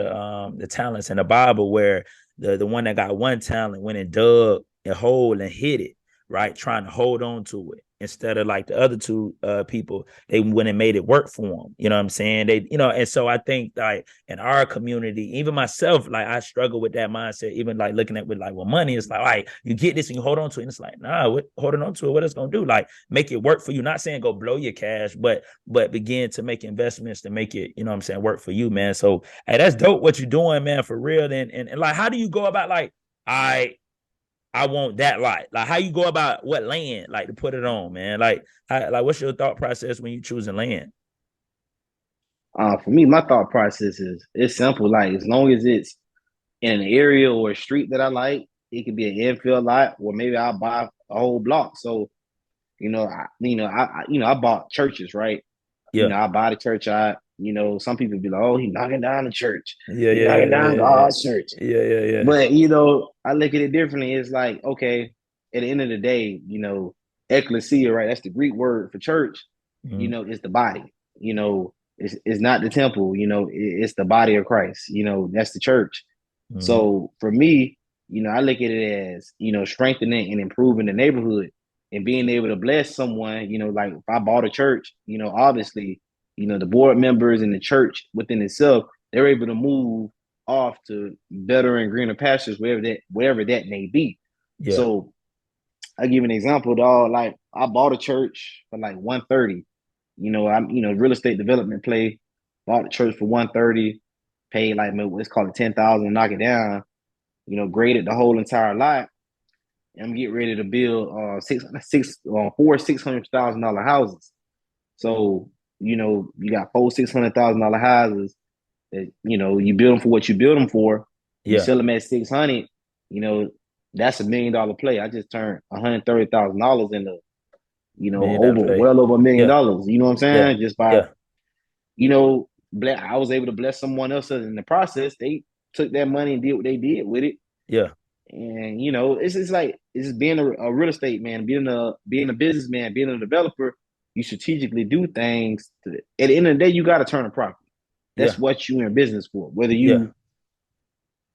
the talents in the Bible where the one that got one talent went and dug a hole and hid it, right? Trying to hold on to it instead of like the other two people, they went and made it work for them. You know what I'm saying? They, and so I think like in our community, even myself, like I struggle with that mindset, even like looking at with like, well, money is like, all right, you get this and you hold on to it. And it's like, nah, holding on to it, what it's gonna do? Like make it work for you. Not saying go blow your cash, but begin to make investments to make it, you know what I'm saying, work for you, man. So hey, that's dope what you're doing, man, for real. And like how do you go about like, I want that lot. Like how you go about what land like to put it on, man? Like what's your thought process when you choosing land? For me, my thought process is it's simple. Like as long as it's in an area or a street that I like, it could be an infill lot, or maybe I'll buy a whole block. So I bought churches, right? Yeah. I buy the church out. Some people be like, "Oh, he knocking down the church. Yeah, He yeah, yeah, knocking yeah, down yeah, God's church." yeah, yeah, yeah. But I look at it differently. It's like, okay, at the end of the day, ecclesia, right? That's the Greek word for church. Mm-hmm. It's the body. It's not the temple. It's the body of Christ. That's the church. Mm-hmm. So for me, I look at it as, strengthening and improving the neighborhood and being able to bless someone, like if I bought a church, obviously, the board members and the church within itself, they're able to move off to better and greener pastures, wherever that may be. Yeah. So I give an example, dog. Like I bought a church for like 130. I'm real estate development play, bought the church for 130, paid like let's call it 10,000 to knock it down, graded the whole entire lot. And I'm getting ready to build four $600,000 houses. So, you got four $600,000 houses that, you build them for what you build them for. You Yeah. sell them at 600, you know, that's $1 million play. I just turned $130,000 into, $1 million play. well over Yeah. $1 million. You know what I'm Yeah. saying? Just by, Yeah. I was able to bless someone else in the process. They took that money and did what they did with it. Yeah. And it's just like it's just being a real estate man, being a businessman, being a developer. You strategically do things. At the end of the day, you got to turn a profit. That's Yeah. what you in business for. Whether Yeah.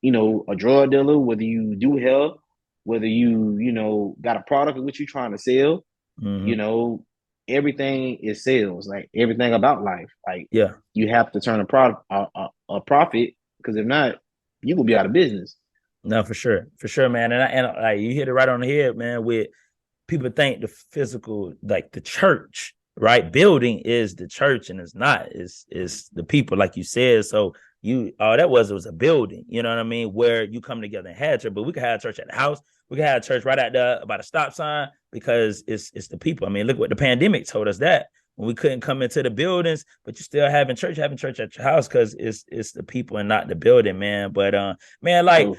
a drug dealer, whether you do health, whether you got a product of what you're trying to sell, you Mm-hmm. know, everything is sales. Like everything about life. Like Yeah. you have to turn a profit, because if not, you will be out of business. No, for sure, man. And like you hit it right on the head, man. With people think the physical, like the church, right? Building is the church, and it's not. It's the people, like you said. So you, all that was a building. You know what I mean? Where you come together and have church, but we could have church at the house. We could have church right at the by the stop sign, because it's the people. I mean, look what the pandemic told us, that when we couldn't come into the buildings, but you still having church at your house, because it's the people and not the building, man. But man, like So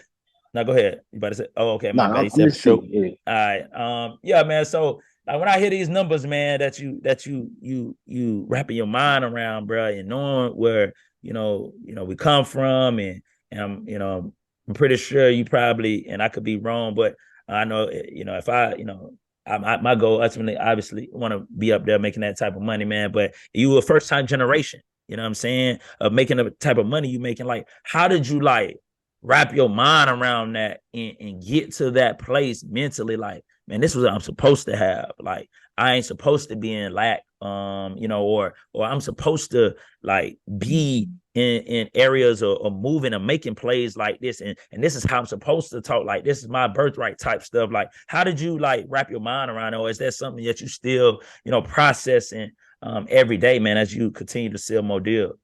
now go ahead. You about to say, oh, okay, no, my bad. You I'm said for just sure. speaking. Yeah. All right. Yeah, man. So like when I hear these numbers, man, that you wrapping your mind around, bro, and knowing where, we come from, and I'm pretty sure you probably, and I could be wrong, but I know, if my goal ultimately, obviously, want to be up there making that type of money, man. But you a first time generation, you know what I'm saying, of making the type of money you making. Like, how did you like wrap your mind around that, and get to that place mentally? Like, man, this is what I'm supposed to have. Like, I ain't supposed to be in lack, or I'm supposed to like be in areas of moving and making plays like this, and this is how I'm supposed to talk. Like, this is my birthright type stuff. Like, how did you like wrap your mind around it, or is that something that you still processing every day, man, as you continue to sell more deals?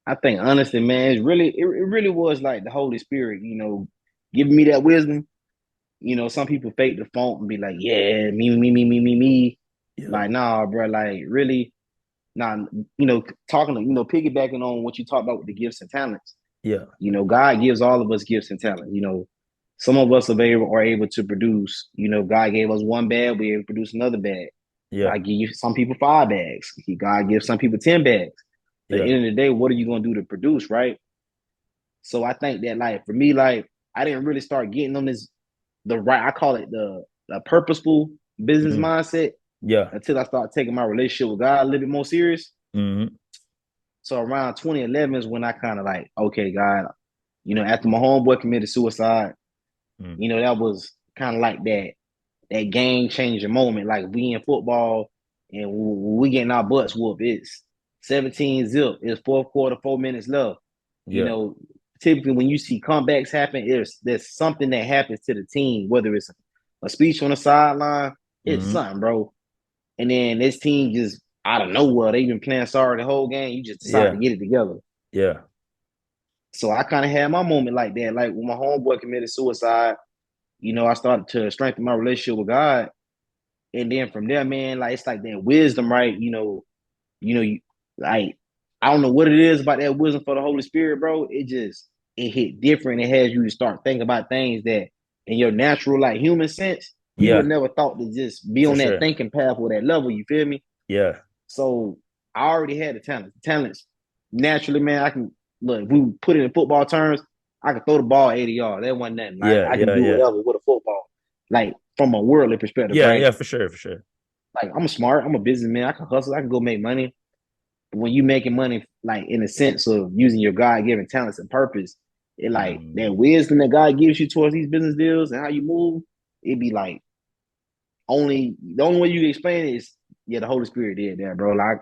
I think honestly, man, it really was like the Holy Spirit, giving me that wisdom. Some people fake the funk and be like, yeah, me, me, me, me, me, me. Yeah. Like, nah, bro, like really, nah, talking to, piggybacking on what you talked about with the gifts and talents. Yeah. God gives all of us gifts and talent. Some of us are able to produce. God gave us one bag, we're able to produce another bag. Yeah. God give you some people 5 bags. God gives some people 10 bags. But at the Yeah. end of the day, what are you gonna do to produce, right? So I think that like for me, like I didn't really start getting on the right. I call it the purposeful business Mm. mindset Yeah. until I started taking my relationship with God a little bit more serious. Mm-hmm. So around 2011 is when I kind of like, okay, God, after my homeboy committed suicide, Mm. that was kind of like that. that game changing moment. Like we in football and we getting our butts whooped. It's 17 zip. It's fourth quarter, 4 minutes left. You Yeah. know, typically when you see comebacks happen, there's something that happens to the team, whether it's a speech on the sideline, it's Mm-hmm. something, bro. And then this team just out of nowhere, they've been playing sorry the whole game. You just decide to Yeah. get it together. Yeah. So I kind of had my moment like that. Like when my homeboy committed suicide, I started to strengthen my relationship with God. And then from there, man, like it's like that wisdom, right? You like I don't know what it is about that wisdom for the Holy Spirit, bro. It hit different. It has you to start thinking about things that in your natural, like human sense, you would Yeah. never thought to just be For on that sure. thinking path or that level. You feel me? Yeah. So I already had the talent. The talents naturally, man. I can look. If we put it in football terms, I could throw the ball 80 yards. That wasn't nothing. Yeah. I can Yeah. do Yeah. whatever with a football. Like from a worldly perspective, Yeah. right? Yeah. For sure. For sure. Like I'm smart. I'm a businessman. I can hustle. I can go make money. But when you making money, like in the sense of using your God given talents and purpose, it like that Mm. wisdom that God gives you towards these business deals and how you move, it'd be like only the only way you can explain it is yeah, the Holy Spirit did that, bro. Like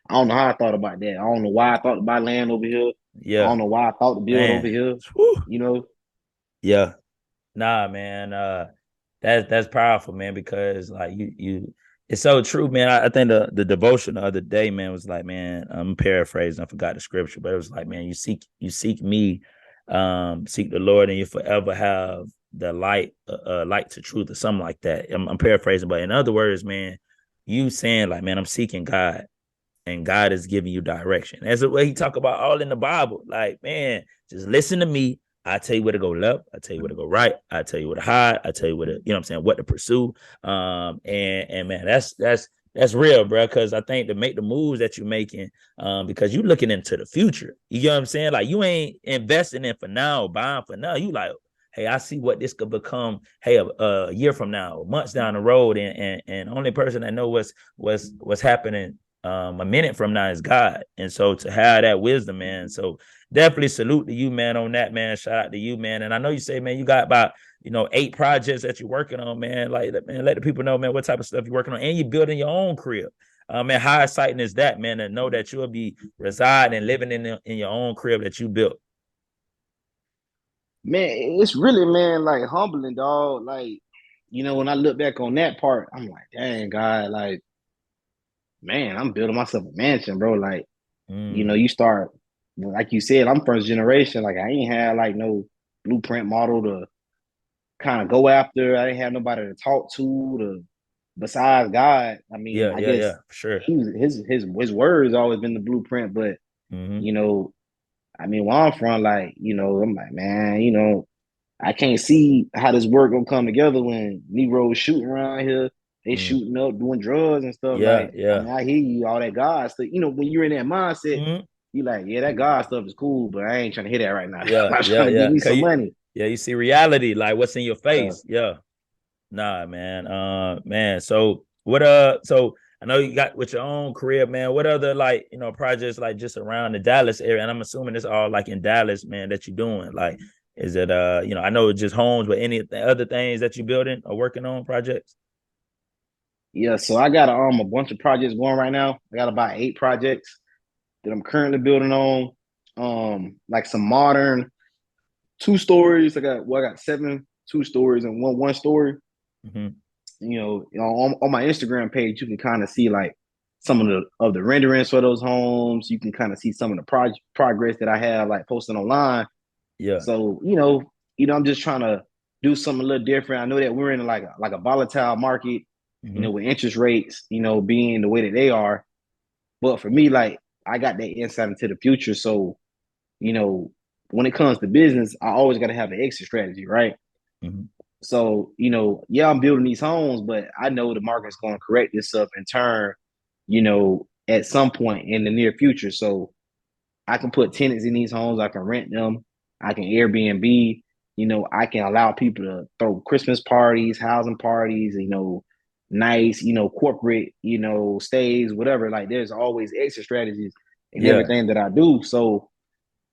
I don't know how I thought about that. I don't know why I thought to buy land over here. I Yeah. don't know why I thought to build over Man. here. Whew. You know, Yeah. Nah, man. That's powerful, man, because like you it's so true, man. I think the devotion the other day, man, was like, man, I'm paraphrasing, I forgot the scripture, but it was like, man, you seek me, seek the Lord, and you forever have the light to truth or something like that. I'm paraphrasing, but in other words, man, you saying like, man, I'm seeking God and God is giving you direction. That's the way he talk about all in the Bible. Like, man, just listen to me. I tell you where to go left. I tell you where to go right. I tell you where to hide. I tell you where to, what I'm saying, what to pursue. And man, that's real, bro. Because I think to make the moves that you're making, because you're looking into the future. You know what I'm saying? Like you ain't investing in for now, buying for now. You like, hey, I see what this could become. Hey, a year from now, months down the road, and only person that know what's happening a minute from now is God. And so to have that wisdom, man. So definitely salute to you, man, on that, man. Shout out to you, man. And I know you say, man, you got about 8 projects that you're working on, man. Like, man, let the people know, man, what type of stuff you're working on, and you're building your own crib. Man, how exciting is that, man? To know that you'll be residing and living in your own crib that you built. man, it's really man like humbling, dog. Like, when I look back on that part, I'm like, dang, God, like, man, I'm building myself a mansion, bro. Like, Mm, you start, like you said, I'm first generation. Like, I ain't had like no blueprint model to kind of go after. I didn't have nobody to talk to besides God. I mean, yeah, I yeah, guess yeah, for sure. his word has always been the blueprint, but Mm-hmm. you know, I mean, where I'm from, like, I'm like, man, I can't see how this work gonna come together when Negroes shooting around here, they Mm, shooting up, doing drugs and stuff. yeah, Like, I yeah. mean, I hear you, all that God stuff. When you're in that mindset, Mm-hmm. you like, yeah, that God stuff is cool, but I ain't trying to hear that right now. Yeah, I'm yeah, trying to get yeah. me Cause some money. yeah, you see reality, like what's in your Yeah. face. Yeah. Nah, man. Man. So I know you got with your own career, man. What other like projects like just around the Dallas area? And I'm assuming it's all like in Dallas, man, that you're doing. Like, is it I know it's just homes, but any other things that you're building or working on projects? Yeah, so I got a bunch of projects going right now. I got about 8 projects that I'm currently building on. Like some modern 2 stories. I got 7 2 stories and one story. Mm-hmm. On my Instagram page, you can kind of see like some of the renderings for those homes. You can kind of see some of the progress that I have like posted online. Yeah. So I'm just trying to do something a little different. I know that we're in like a volatile market, Mm-hmm. with interest rates, being the way that they are. But for me, like I got that insight into the future. So, you know, when it comes to business, I always got to have an exit strategy, right? Mm-hmm. So, yeah, I'm building these homes, but I know the market's going to correct itself in turn, at some point in the near future. So I can put tenants in these homes, I can rent them, I can Airbnb, I can allow people to throw Christmas parties, housing parties, nice, corporate, stays, whatever. Like there's always exit strategies in Yeah. everything that I do. So,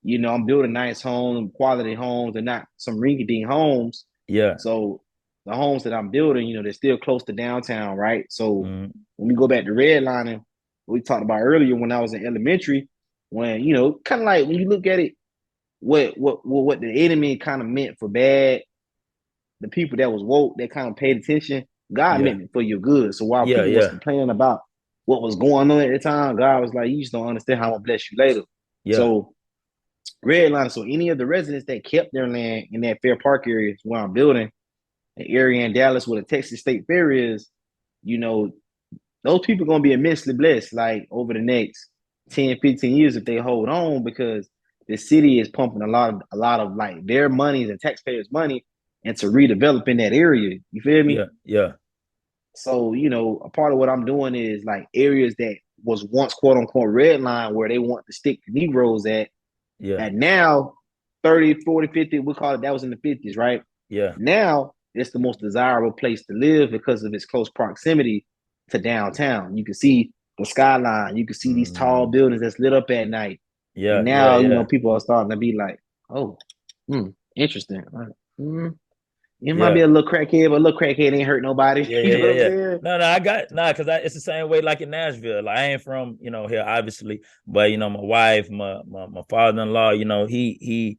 I'm building nice homes, quality homes, and not some rinky dink homes. Yeah. So the homes that I'm building, they're still close to downtown, right? So Mm-hmm. when we go back to redlining, we talked about earlier when I was in elementary, when kind of like when you look at it, what the enemy kind of meant for bad, the people that was woke that kind of paid attention, God Yeah. meant it for your good. So while Yeah. people was Yeah. complaining about what was going on at the time, God was like, you just don't understand how I'm gonna bless you later. Yeah. So redlining, so any of the residents that kept their land in that Fair Park area where I'm building, an area in Dallas where the Texas State Fair is, you know, those people are gonna be immensely blessed like over the next 10, 15 years if they hold on, because the city is pumping a lot of like their money, the taxpayers' money, into redeveloping that area. You feel me? Yeah. Yeah. So, a part of what I'm doing is like areas that was once quote unquote red line where they want to stick the Negroes at. Yeah. And now 30, 40, 50, we call it, that was in the 50s, right? Yeah. Now it's the most desirable place to live because of its close proximity to downtown. You can see the skyline, you can see these tall Mm-hmm. buildings that's lit up at night. Yeah. And Yeah. now, Yeah. people are starting to be like, oh, interesting. It might be Yeah. a little crackhead, but a little crackhead ain't hurt nobody. Yeah, yeah, You know yeah, what I'm yeah. saying? No, no, I got because it's the same way like in Nashville. Like I ain't from here obviously, but my wife, my father-in-law, he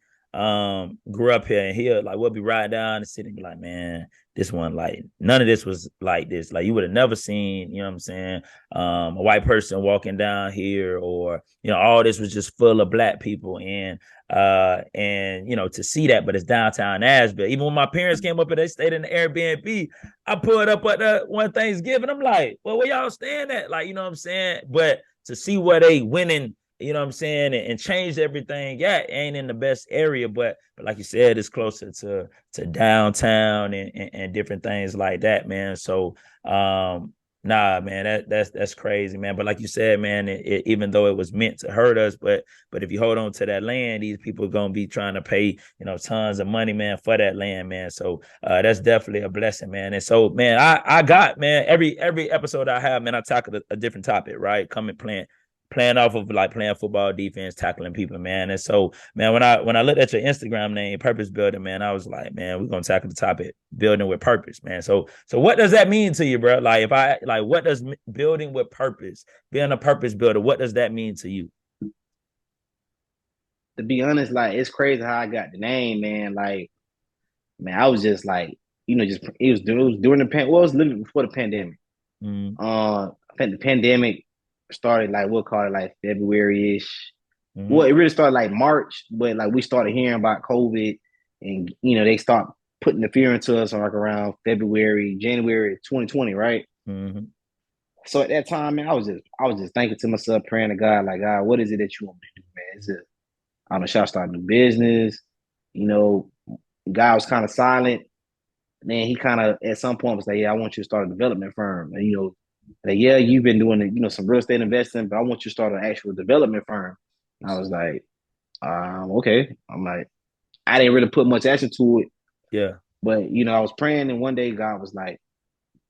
grew up here, and he'll like we'll be riding down the city and be like, man, this one like none of this was like this. Like you would have never seen, you know what I'm saying, a white person walking down here, or all this was just full of black people, and to see that, but it's downtown Nashville. Even when my parents came up and they stayed in the Airbnb, I pulled up at the one Thanksgiving. I'm like, well, where y'all staying at? Like, you know what I'm saying? But to see where they winning, you know what I'm saying, and changed everything, yeah, it ain't in the best area, but like you said, it's closer to downtown and different things like that, man. So nah, man, that's crazy, man. But like you said, man, even though it was meant to hurt us, but if you hold on to that land, these people are gonna be trying to pay, tons of money, man, for that land, man. So that's definitely a blessing, man. And so, man, I got, man, every episode I have, man, I tackle a different topic, right? Coming playing off of like playing football, defense, tackling people, man. And so, man, when I looked at your Instagram name, Purpose Builder, man, I was like, man, we're gonna tackle the topic building with purpose, man. So what does that mean to you, bro? Like if I like, what does building with purpose, being a purpose builder, what does that mean to you? To be honest, like it's crazy how I got the name, man. Like, man, I was just like, just it was during the well, it was living before the pandemic. Mm-hmm. I think the pandemic started like we'll call it like February-ish. Mm-hmm. Well, it really started like March, but like we started hearing about COVID, and they start putting the fear into us like around February, January 2020, right? Mm-hmm. So at that time, man, I was just thinking to myself, praying to God, like, God, what is it that you want me to do, man? Is it I'm should I start a new business? You know, God was kind of silent. And then he kind of at some point was like, yeah, I want you to start a development firm. And like, yeah, you've been doing some real estate investing, but I want you to start an actual development firm. And I was like, okay. I'm like, I didn't really put much action to it, Yeah. but I was praying, and one day God was like,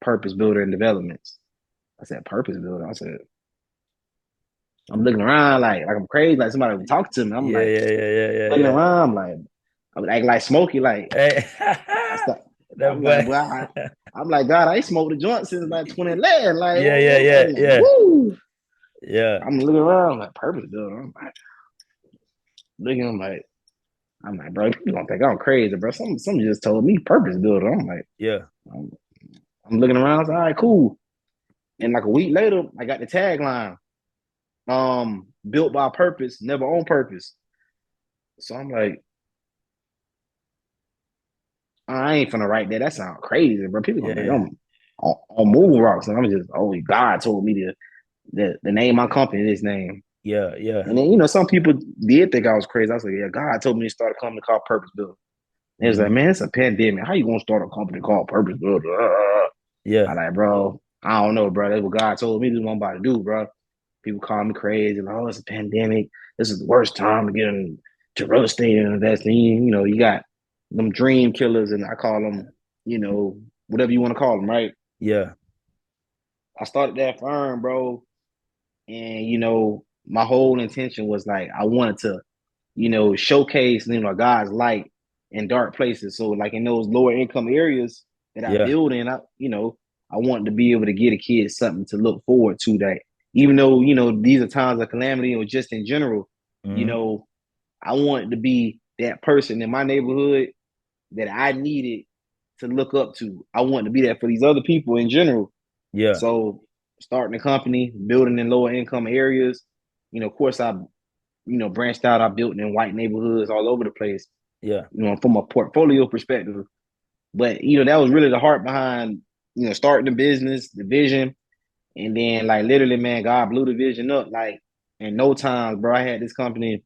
purpose builder and developments. I said, purpose builder. I said, I'm looking around like I'm crazy, like somebody would talk to me. I'm Yeah, like yeah, yeah, yeah, yeah, looking yeah. around, I'm like I was acting like Smokey, like Hey, I start. that I'm like, boy. well, I'm like, God, I smoked the joint since like 2011. Like, Yeah, yeah, yeah, I'm like, yeah, woo. yeah, I'm looking around, I'm like, purpose builder. I'm like, bro, people gonna think I'm crazy, bro. Some just told me purpose builder. I'm like, yeah. I'm, I'm looking around. I was like, all right, cool. And like a week later, I got the tagline, built by purpose, never on purpose. So I'm like, I ain't finna write that. That sounds crazy, bro. People gonna think Yeah, I'm on moving rocks, and I'm just, oh, God told me the name of my company, this name. yeah, yeah. And then, some people did think I was crazy. I was like, yeah, God told me to start a company called Purpose Builder. And it was like, Mm-hmm. man, it's a pandemic. How you gonna start a company called Purpose Builder? I Yeah, like, bro, I don't know, bro. That's what God told me this is what I'm about to do, bro. People call me crazy. Like, oh, it's a pandemic. This is the worst time to get into real estate and investing. You got them dream killers, and I call them, whatever you want to call them, right? yeah. I started that firm, bro, and my whole intention was like I wanted to, showcase God's light in dark places. So like in those lower income areas that I Yeah. build in. I want to be able to get a kid something to look forward to, that even though, these are times of calamity or just in general, you Mm-hmm. know, I want to be that person in my neighborhood that I needed to look up to. I want to be that for these other people in general. Yeah. So starting a company, building in lower income areas, of course I, branched out. I built in white neighborhoods all over the place, Yeah. from a portfolio perspective. But that was really the heart behind, starting the business, the vision. And then like literally, man, God blew the vision up. Like in no time, bro, I had this company.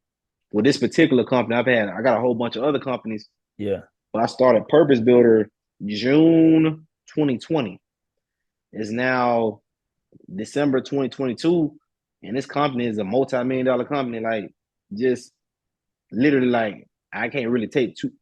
Well, this particular company, I got a whole bunch of other companies, Yeah. but I started Purpose Builder June 2020. It's now December 2022, and this company is a multi-million dollar company. Like, just literally, like, I can't really take two.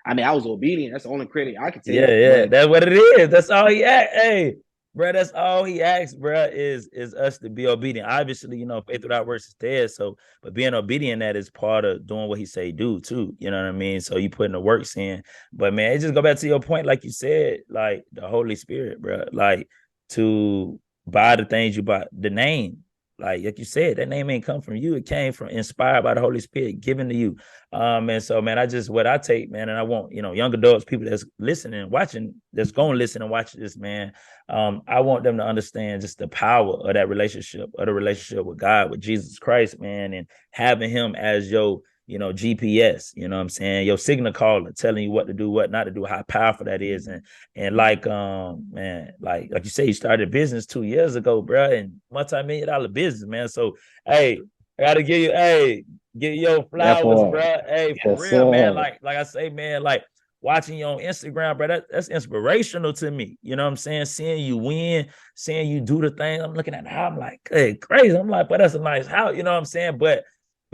I mean, I was obedient. That's the only credit I could Yeah, take. yeah, But that's what it is. That's all he asked. Hey, bro, that's all he asks, bro, is us to be obedient. Obviously, faith without works is dead. So, but being obedient, that is part of doing what he say do too. You know what I mean? So you putting the works in. But man, it just go back to your point, like you said, like the Holy Spirit, bro, like to buy the things you buy, the name. Like you said, that name ain't come from you. It came from inspired by the Holy Spirit, given to you. And so, man, what I take, man, and I want, young adults, people that's listening, watching, that's going to listen and watch this, man. I want them to understand just the power of that relationship, of the relationship with God, with Jesus Christ, man, and having him as your, GPS, you know what I'm saying? Your signal caller telling you what to do, what not to do, how powerful that is. And like, man, like you say, you started a business 2 years ago, bro, and multi-million dollar business, man. So, hey, I gotta give you, hey, get your that flowers, part, bro. Hey, for yes, real, man. sir. Like I say, man, like watching you on Instagram, bro, that's inspirational to me. You know what I'm saying? Seeing you win, seeing you do the thing. I'm looking at how I'm like, hey, crazy. I'm like, but that's a nice house. You know what I'm saying?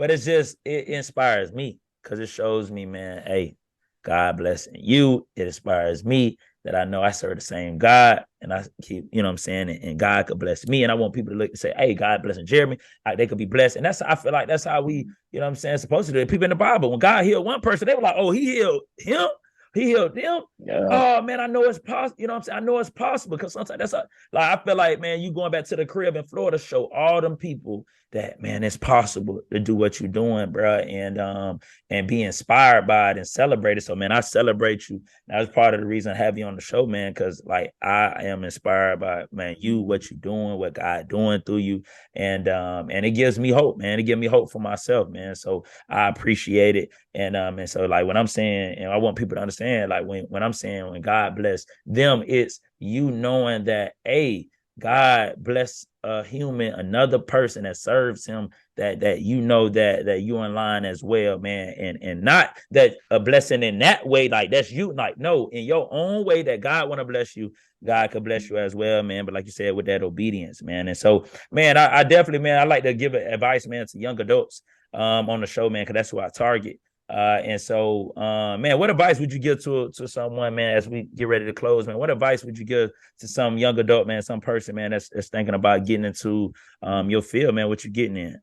But it's just it inspires me because it shows me, man, hey, God blessing you. It inspires me that I know I serve the same God and I keep, you know what I'm saying? And God could bless me. And I want people to look and say, hey, God blessing Jeremy. Like they could be blessed. And I feel like that's how we, you know what I'm saying, supposed to do it. People in the Bible, when God healed one person, they were like, oh, he healed him. He healed them. Yeah, Oh man, I know it's possible. You know what I'm saying? I know it's possible because sometimes like I feel like, man, you going back to the crib in Florida, show all them people that, man, it's possible to do what you're doing, bro, and be inspired by it and celebrate it. So man, I celebrate you. That's part of the reason I have you on the show, man, because like I am inspired by, man, you, what you're doing, what God doing through you, and it gives me hope, man. It gives me hope for myself, man. So I appreciate it. And so like when I'm saying, and I want people to understand, like when I'm saying when God bless them, it's you knowing that, hey, God bless a human, another person that serves him, that you know that you in line as well, man. And not that a blessing in that way, like that's you, like no, in your own way that God want to bless you, God could bless you as well, man. But like you said, with that obedience, man. And so, man, I definitely, man, I like to give advice, man, to young adults on the show, man, because that's who I target. And so, man, what advice would you give to someone, man, as we get ready to close, man? What advice would you give to some young adult, man, some person, man, that's thinking about getting into your field, man? What you getting in?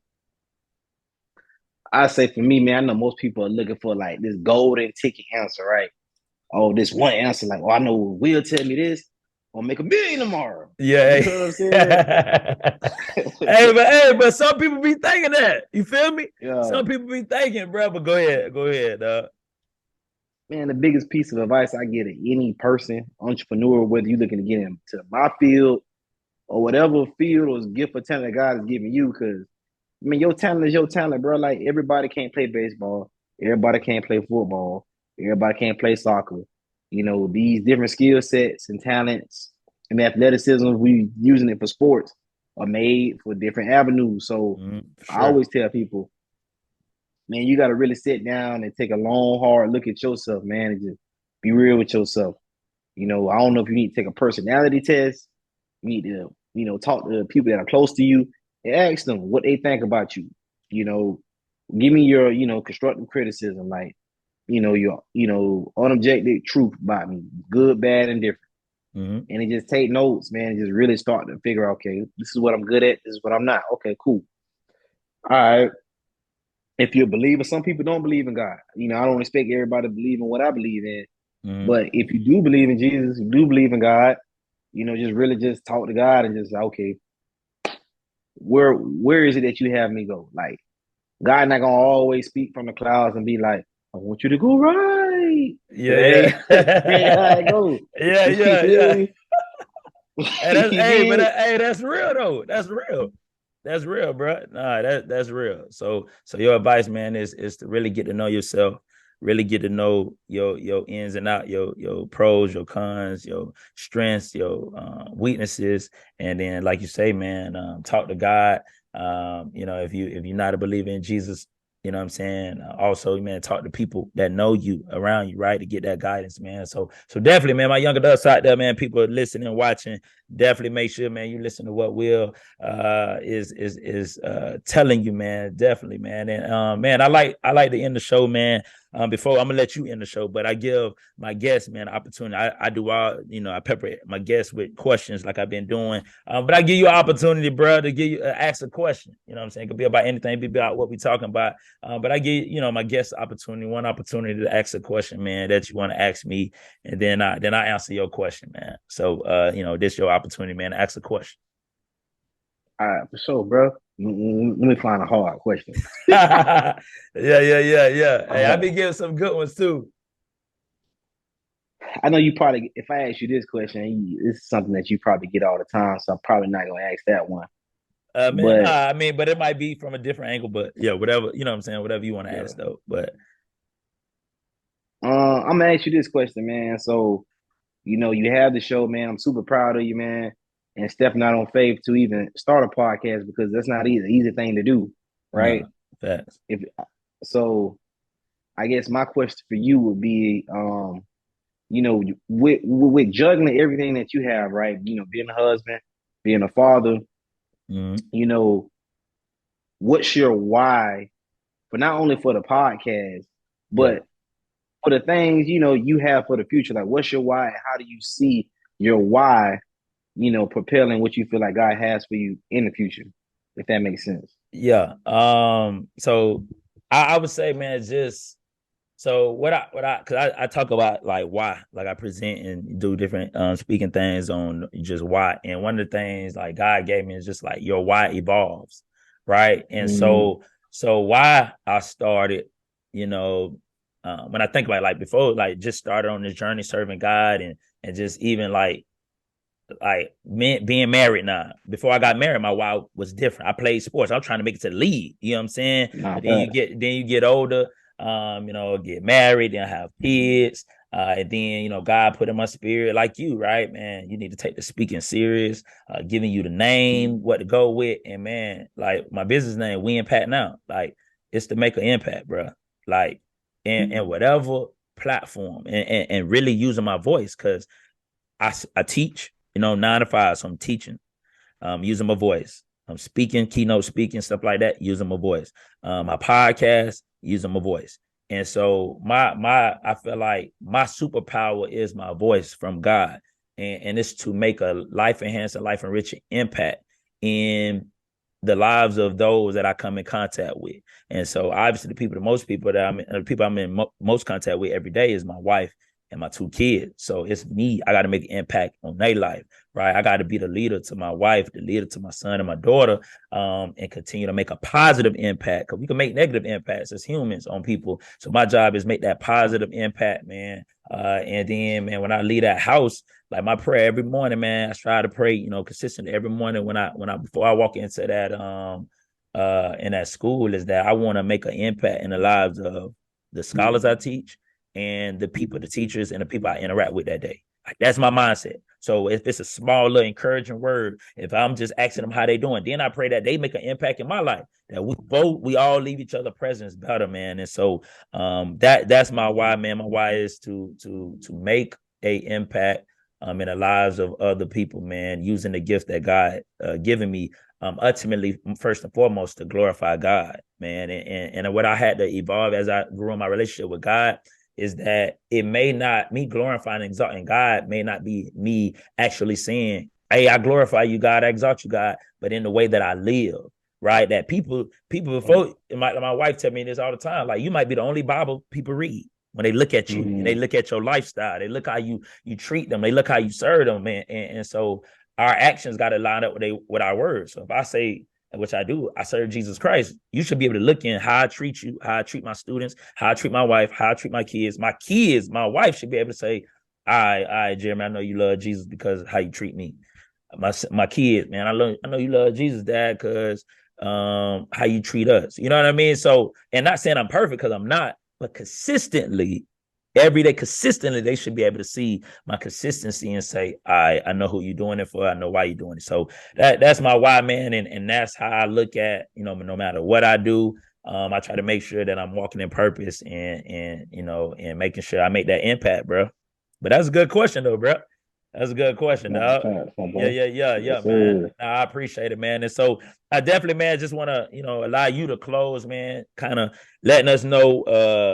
I say for me, man, I know most people are looking for like this golden ticket answer, right? Oh, this one answer, like, oh, I know Will tell me this, I'll make $1 billion tomorrow. Yeah. You know what I'm saying? Hey, but some people be thinking that. You feel me? Yeah, Some people be thinking, bro. But go ahead, dog. man, the biggest piece of advice I get to any person, entrepreneur, whether you're looking to get into my field or whatever field or gift or talent that God has given you, because I mean, your talent is your talent, bro. Like everybody can't play baseball, everybody can't play football, everybody can't play soccer. These different skill sets and talents and athleticism, we using it for sports, are made for different avenues. So For I sure. always tell people, man, you got to really sit down and take a long, hard look at yourself, man, and just be real with yourself. I don't know if you need to take a personality test. You need to, talk to people that are close to you and ask them what they think about you. You know, Give me your, constructive criticism, like, your, unobjective truth about me, good, bad, and different. Mm-hmm. And it just take notes, man, and just really start to figure, okay, this is what I'm good at, this is what I'm not. Okay, cool. All right. If you're a believer, some people don't believe in God. I don't expect everybody to believe in what I believe in. Mm-hmm. But if you do believe in Jesus, you do believe in God, just really just talk to God and just okay, where is it that you have me go? Like God not gonna always speak from the clouds and be like, I want you to go right. Yeah, That ain't how it yeah. go. Yeah, You yeah, feel yeah. me? Hey, that's You hey, but did? hey, that's real though. That's real. That's real, bro. Nah, that's real. So your advice, man, is to really get to know yourself, really get to know your ins and out, your pros, your cons, your strengths, your weaknesses, and then, like you say, man, talk to God. If you're not a believer in Jesus, you know what I'm saying. Also, man, talk to people that know you around you, right, to get that guidance, man. So definitely, man, my younger adults out there, man, people listening, watching, definitely make sure, man, you listen to what Will is telling you, man. Definitely, man. And man, I like to end the show, man. Before I'm gonna let you end the show, but I give my guests, man, opportunity. I do all, I pepper my guests with questions like I've been doing. But I give you an opportunity, bro, to give you ask a question. You know what I'm saying? It could be about anything, it could be about what we're talking about. But I give my guest one opportunity to ask a question, man, that you want to ask me, and then I answer your question, man. So this your opportunity, man, to ask a question. All right, for sure, bro. Let me find a hard question. Yeah, yeah. Hey, I Uh, be getting some good ones too. I know you probably, if I ask you this question, this is something that you probably get all the time, so I'm probably not gonna ask that one. Man, But nah, I mean, but it might be from a different angle. But yeah, whatever, you know what I'm saying, whatever you want to yeah, ask though. But I'm gonna ask you this question, man. So you have the show, man. I'm super proud of you, man. And stepping out on faith to even start a podcast because that's not easy thing to do, right? nah, facts. If so, I guess my question for you would be, with juggling everything that you have, right? Being a husband, being a father, Mm-hmm. you know, what's your why for not only for the podcast, Yeah. but for the things you have for the future? Like, what's your why? How do you see your why? Propelling what you feel like God has for you in the future, if that makes sense. Yeah. So I would say, man, just so because I talk about like why, like I present and do different speaking things on just why. And one of the things like God gave me is just like your why evolves, right? And Mm, so why I started, you know, when I think about it, like before, like just started on this journey serving God and just even being married now. Before I got married, my why was different. I played sports. I'm trying to make it to the league. You know what I'm saying? But not then that. you get older, get married, then have kids. And then, God put in my spirit, like you, right, man, you need to take the speaking serious, giving you the name, what to go with. And man, like my business name, WeImpactNow, like it's to make an impact, bro. Like in whatever platform and really using my voice because I teach, 9 to 5. So I'm teaching, using my voice. I'm speaking, keynote speaking, stuff like that, using my voice. My podcast, using my voice. And so I feel like my superpower is my voice from God. And it's to make a life enhancing, life enriching impact in the lives of those that I come in contact with. And so obviously the people I'm in most contact with every day is my wife and my 2 kids. So it's me. I got to make an impact on their life, right? I got to be the leader to my wife, the leader to my son and my daughter, and continue to make a positive impact because we can make negative impacts as humans on people. So my job is make that positive impact, man. And then, man, when I leave that house, like my prayer every morning, man, I try to pray, consistently every morning when I before I walk into that in that school is that I want to make an impact in the lives of the scholars I teach and the people, the teachers, and the people I interact with that day. Like that's my mindset. So if it's a small little encouraging word, if I'm just asking them how they doing, then I pray that they make an impact in my life. That we all leave each other presence better, man. And so that's my why, man. My why is to make a impact in the lives of other people, man, using the gift that God given me, ultimately, first and foremost, to glorify God, man. And what I had to evolve as I grew in my relationship with God is that it may not, me glorifying and exalting God may not be me actually saying, hey, I glorify you, God, I exalt you, God, but in the way that I live, right? That people before, my wife tell me this all the time, like, you might be the only Bible people read. When they look at you and they Mm-hmm. look at your lifestyle, they look how you treat them, they look how you serve them, and so our actions got to line up with our words. So if I say, which I do, I serve Jesus Christ, you should be able to look in how I treat you, how I treat my students, how I treat my wife, how I treat my kids. My wife should be able to say, all right, Jeremy, I know you love Jesus because of how you treat me. My kids, man, I know you love Jesus, Dad, because how you treat us. You know what I mean? So, and not saying I'm perfect because I'm not, but consistently, every day, consistently, they should be able to see my consistency and say, I know who you're doing it for. I know why you're doing it. So that's my why, man. And that's how I look at, no matter what I do, I try to make sure that I'm walking in purpose and making sure I make that impact, bro. But that's a good question though, bro. That's a good question, Nah, dog. facts, my Yeah, boy. yeah, yeah, yeah, Yes, man. sir. I appreciate it, man. And so I definitely, man, just want to, allow you to close, man, kind of letting us know,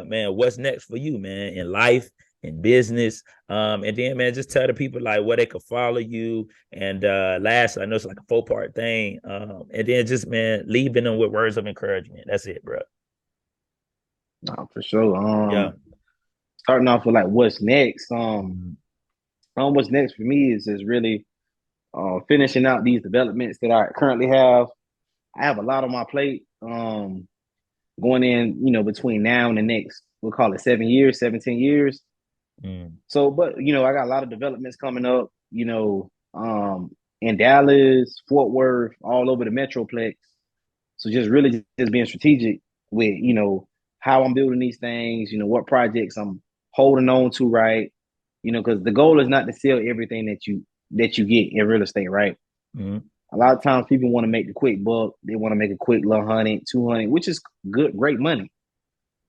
man, what's next for you, man, in life, in business. And then, man, just tell the people like where they could follow you. And lastly, I know it's like a 4-part thing. And then just, man, leaving them with words of encouragement. That's it, bro. Nah, for sure. Yeah. Starting off with like what's next. Mhm. What's next for me is really finishing out these developments that I currently have. I have a lot on my plate. Going in, between now and the next, we'll call it 7 years, 17 years. Mm. So, but I got a lot of developments coming up, in Dallas, Fort Worth, all over the Metroplex. So just really just being strategic with, how I'm building these things, what projects I'm holding on to, right? Because the goal is not to sell everything that you get in real estate, right? Mm. A lot of times people want to make the quick buck. They want to make a quick little 100, 200, which is good, great money.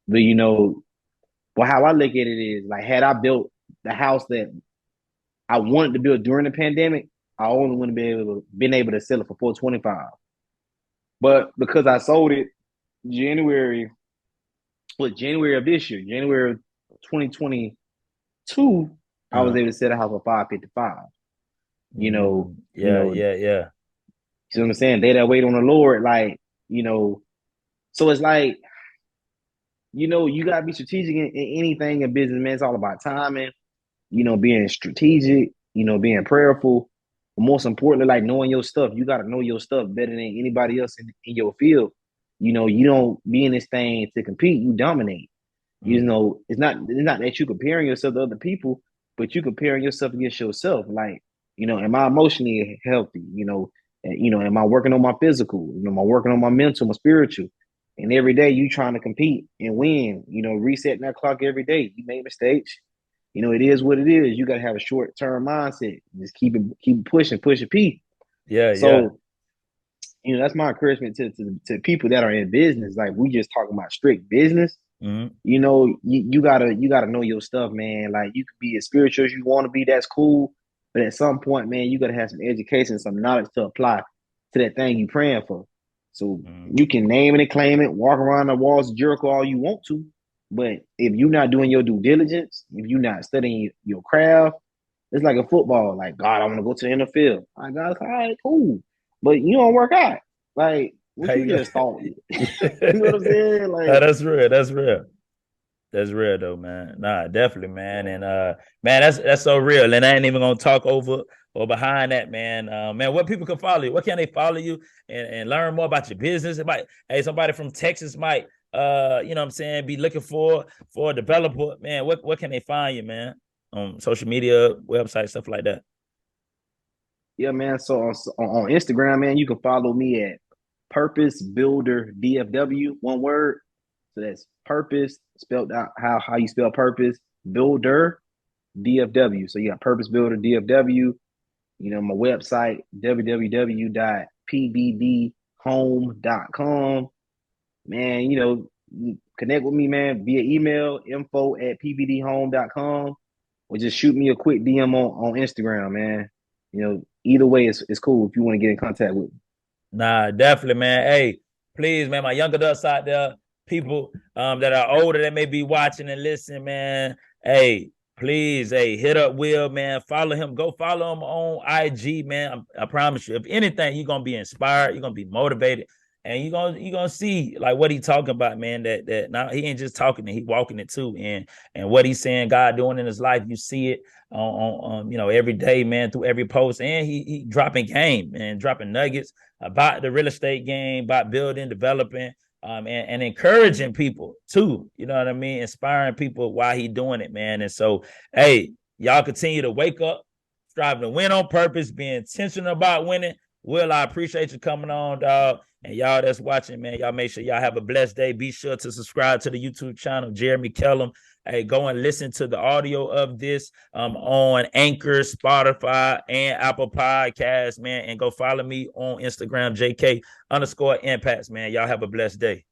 But well, how I look at it is like, had I built the house that I wanted to build during the pandemic, I only would have been able to sell it for 425. But because I sold it January, January of this year, January of 2022, I was Uh, able to sell the house for 555. You know, you yeah, know, yeah, yeah. you know what I'm saying? They that wait on the Lord, like, you know, so it's like, you gotta be strategic in anything in business, man. It's all about timing, being strategic, being prayerful. But most importantly, like knowing your stuff. You gotta know your stuff better than anybody else in your field. You don't be in this thing to compete, you dominate. Mm. It's not that you comparing yourself to other people, but you comparing yourself against yourself. Like, am I emotionally healthy? Am I working on my physical? Am I working on my mental, my spiritual? And every day you trying to compete and win. Resetting that clock every day. You make mistakes. It is what it is. You got to have a short term mindset. Just keep pushing, pushing P. Yeah, yeah. So that's my encouragement to people that are in business. Like, we just talking about strict business. Mm. You gotta know your stuff, man. Like, you could be as spiritual as you want to be, that's cool. But at some point, man, you gotta have some education, some knowledge to apply to that thing you praying for. So Mm. you can name it and claim it, walk around the walls of Jericho all you want to. But if you're not doing your due diligence, if you're not studying your craft, it's like a football. Like, God, I want to go to the NFL. Like, God, all right, cool. But you don't work out. Like, what How you you just thought? go? You know what I'm saying? No, Like, that's real. That's real. That's real though, man. Nah, definitely, man. And man, that's so real. And I ain't even gonna talk over or behind that, man. Man, what people can follow you? What can they follow you and learn more about your business? It might, hey, somebody from Texas might you know what I'm saying, be looking for a developer. Man, what can they find you, man? On social media, website, stuff like that. yeah, man. So on Instagram, man, you can follow me at Purpose Builder DFW, one word. So that's purpose spelled out how you spell purpose, builder DFW. So you got Purpose Builder DFW. My website, www.pbdhome.com. Man, connect with me, man, via email, info@pbdhome.com, or just shoot me a quick DM on Instagram, man. Either way, it's cool if you want to get in contact with me. Nah, definitely, man. Hey, please, man, my younger adults out there, people that are older that may be watching and listening, man. Hey, please, hey, hit up Will, man. Follow him. Go follow him on IG, man. I promise you, if anything, you're gonna be inspired, you're gonna be motivated. and you gonna see like what he talking about, man. That now he ain't just talking it, he walking it too. And what he's saying God doing in his life, you see it on every day, man, through every post. And he dropping game and dropping nuggets about the real estate game, about building, developing, and encouraging people too. You know what I mean? Inspiring people while he doing it, man. And so, hey, y'all continue to wake up, striving to win on purpose, be intentional about winning. Will, I appreciate you coming on, dog. And y'all that's watching, man, y'all make sure y'all have a blessed day. Be sure to subscribe to the YouTube channel, Jeremy Kellem. Hey, go and listen to the audio of this on Anchor, Spotify, and Apple Podcasts, man. And go follow me on Instagram, JK_impacts, man. Y'all have a blessed day.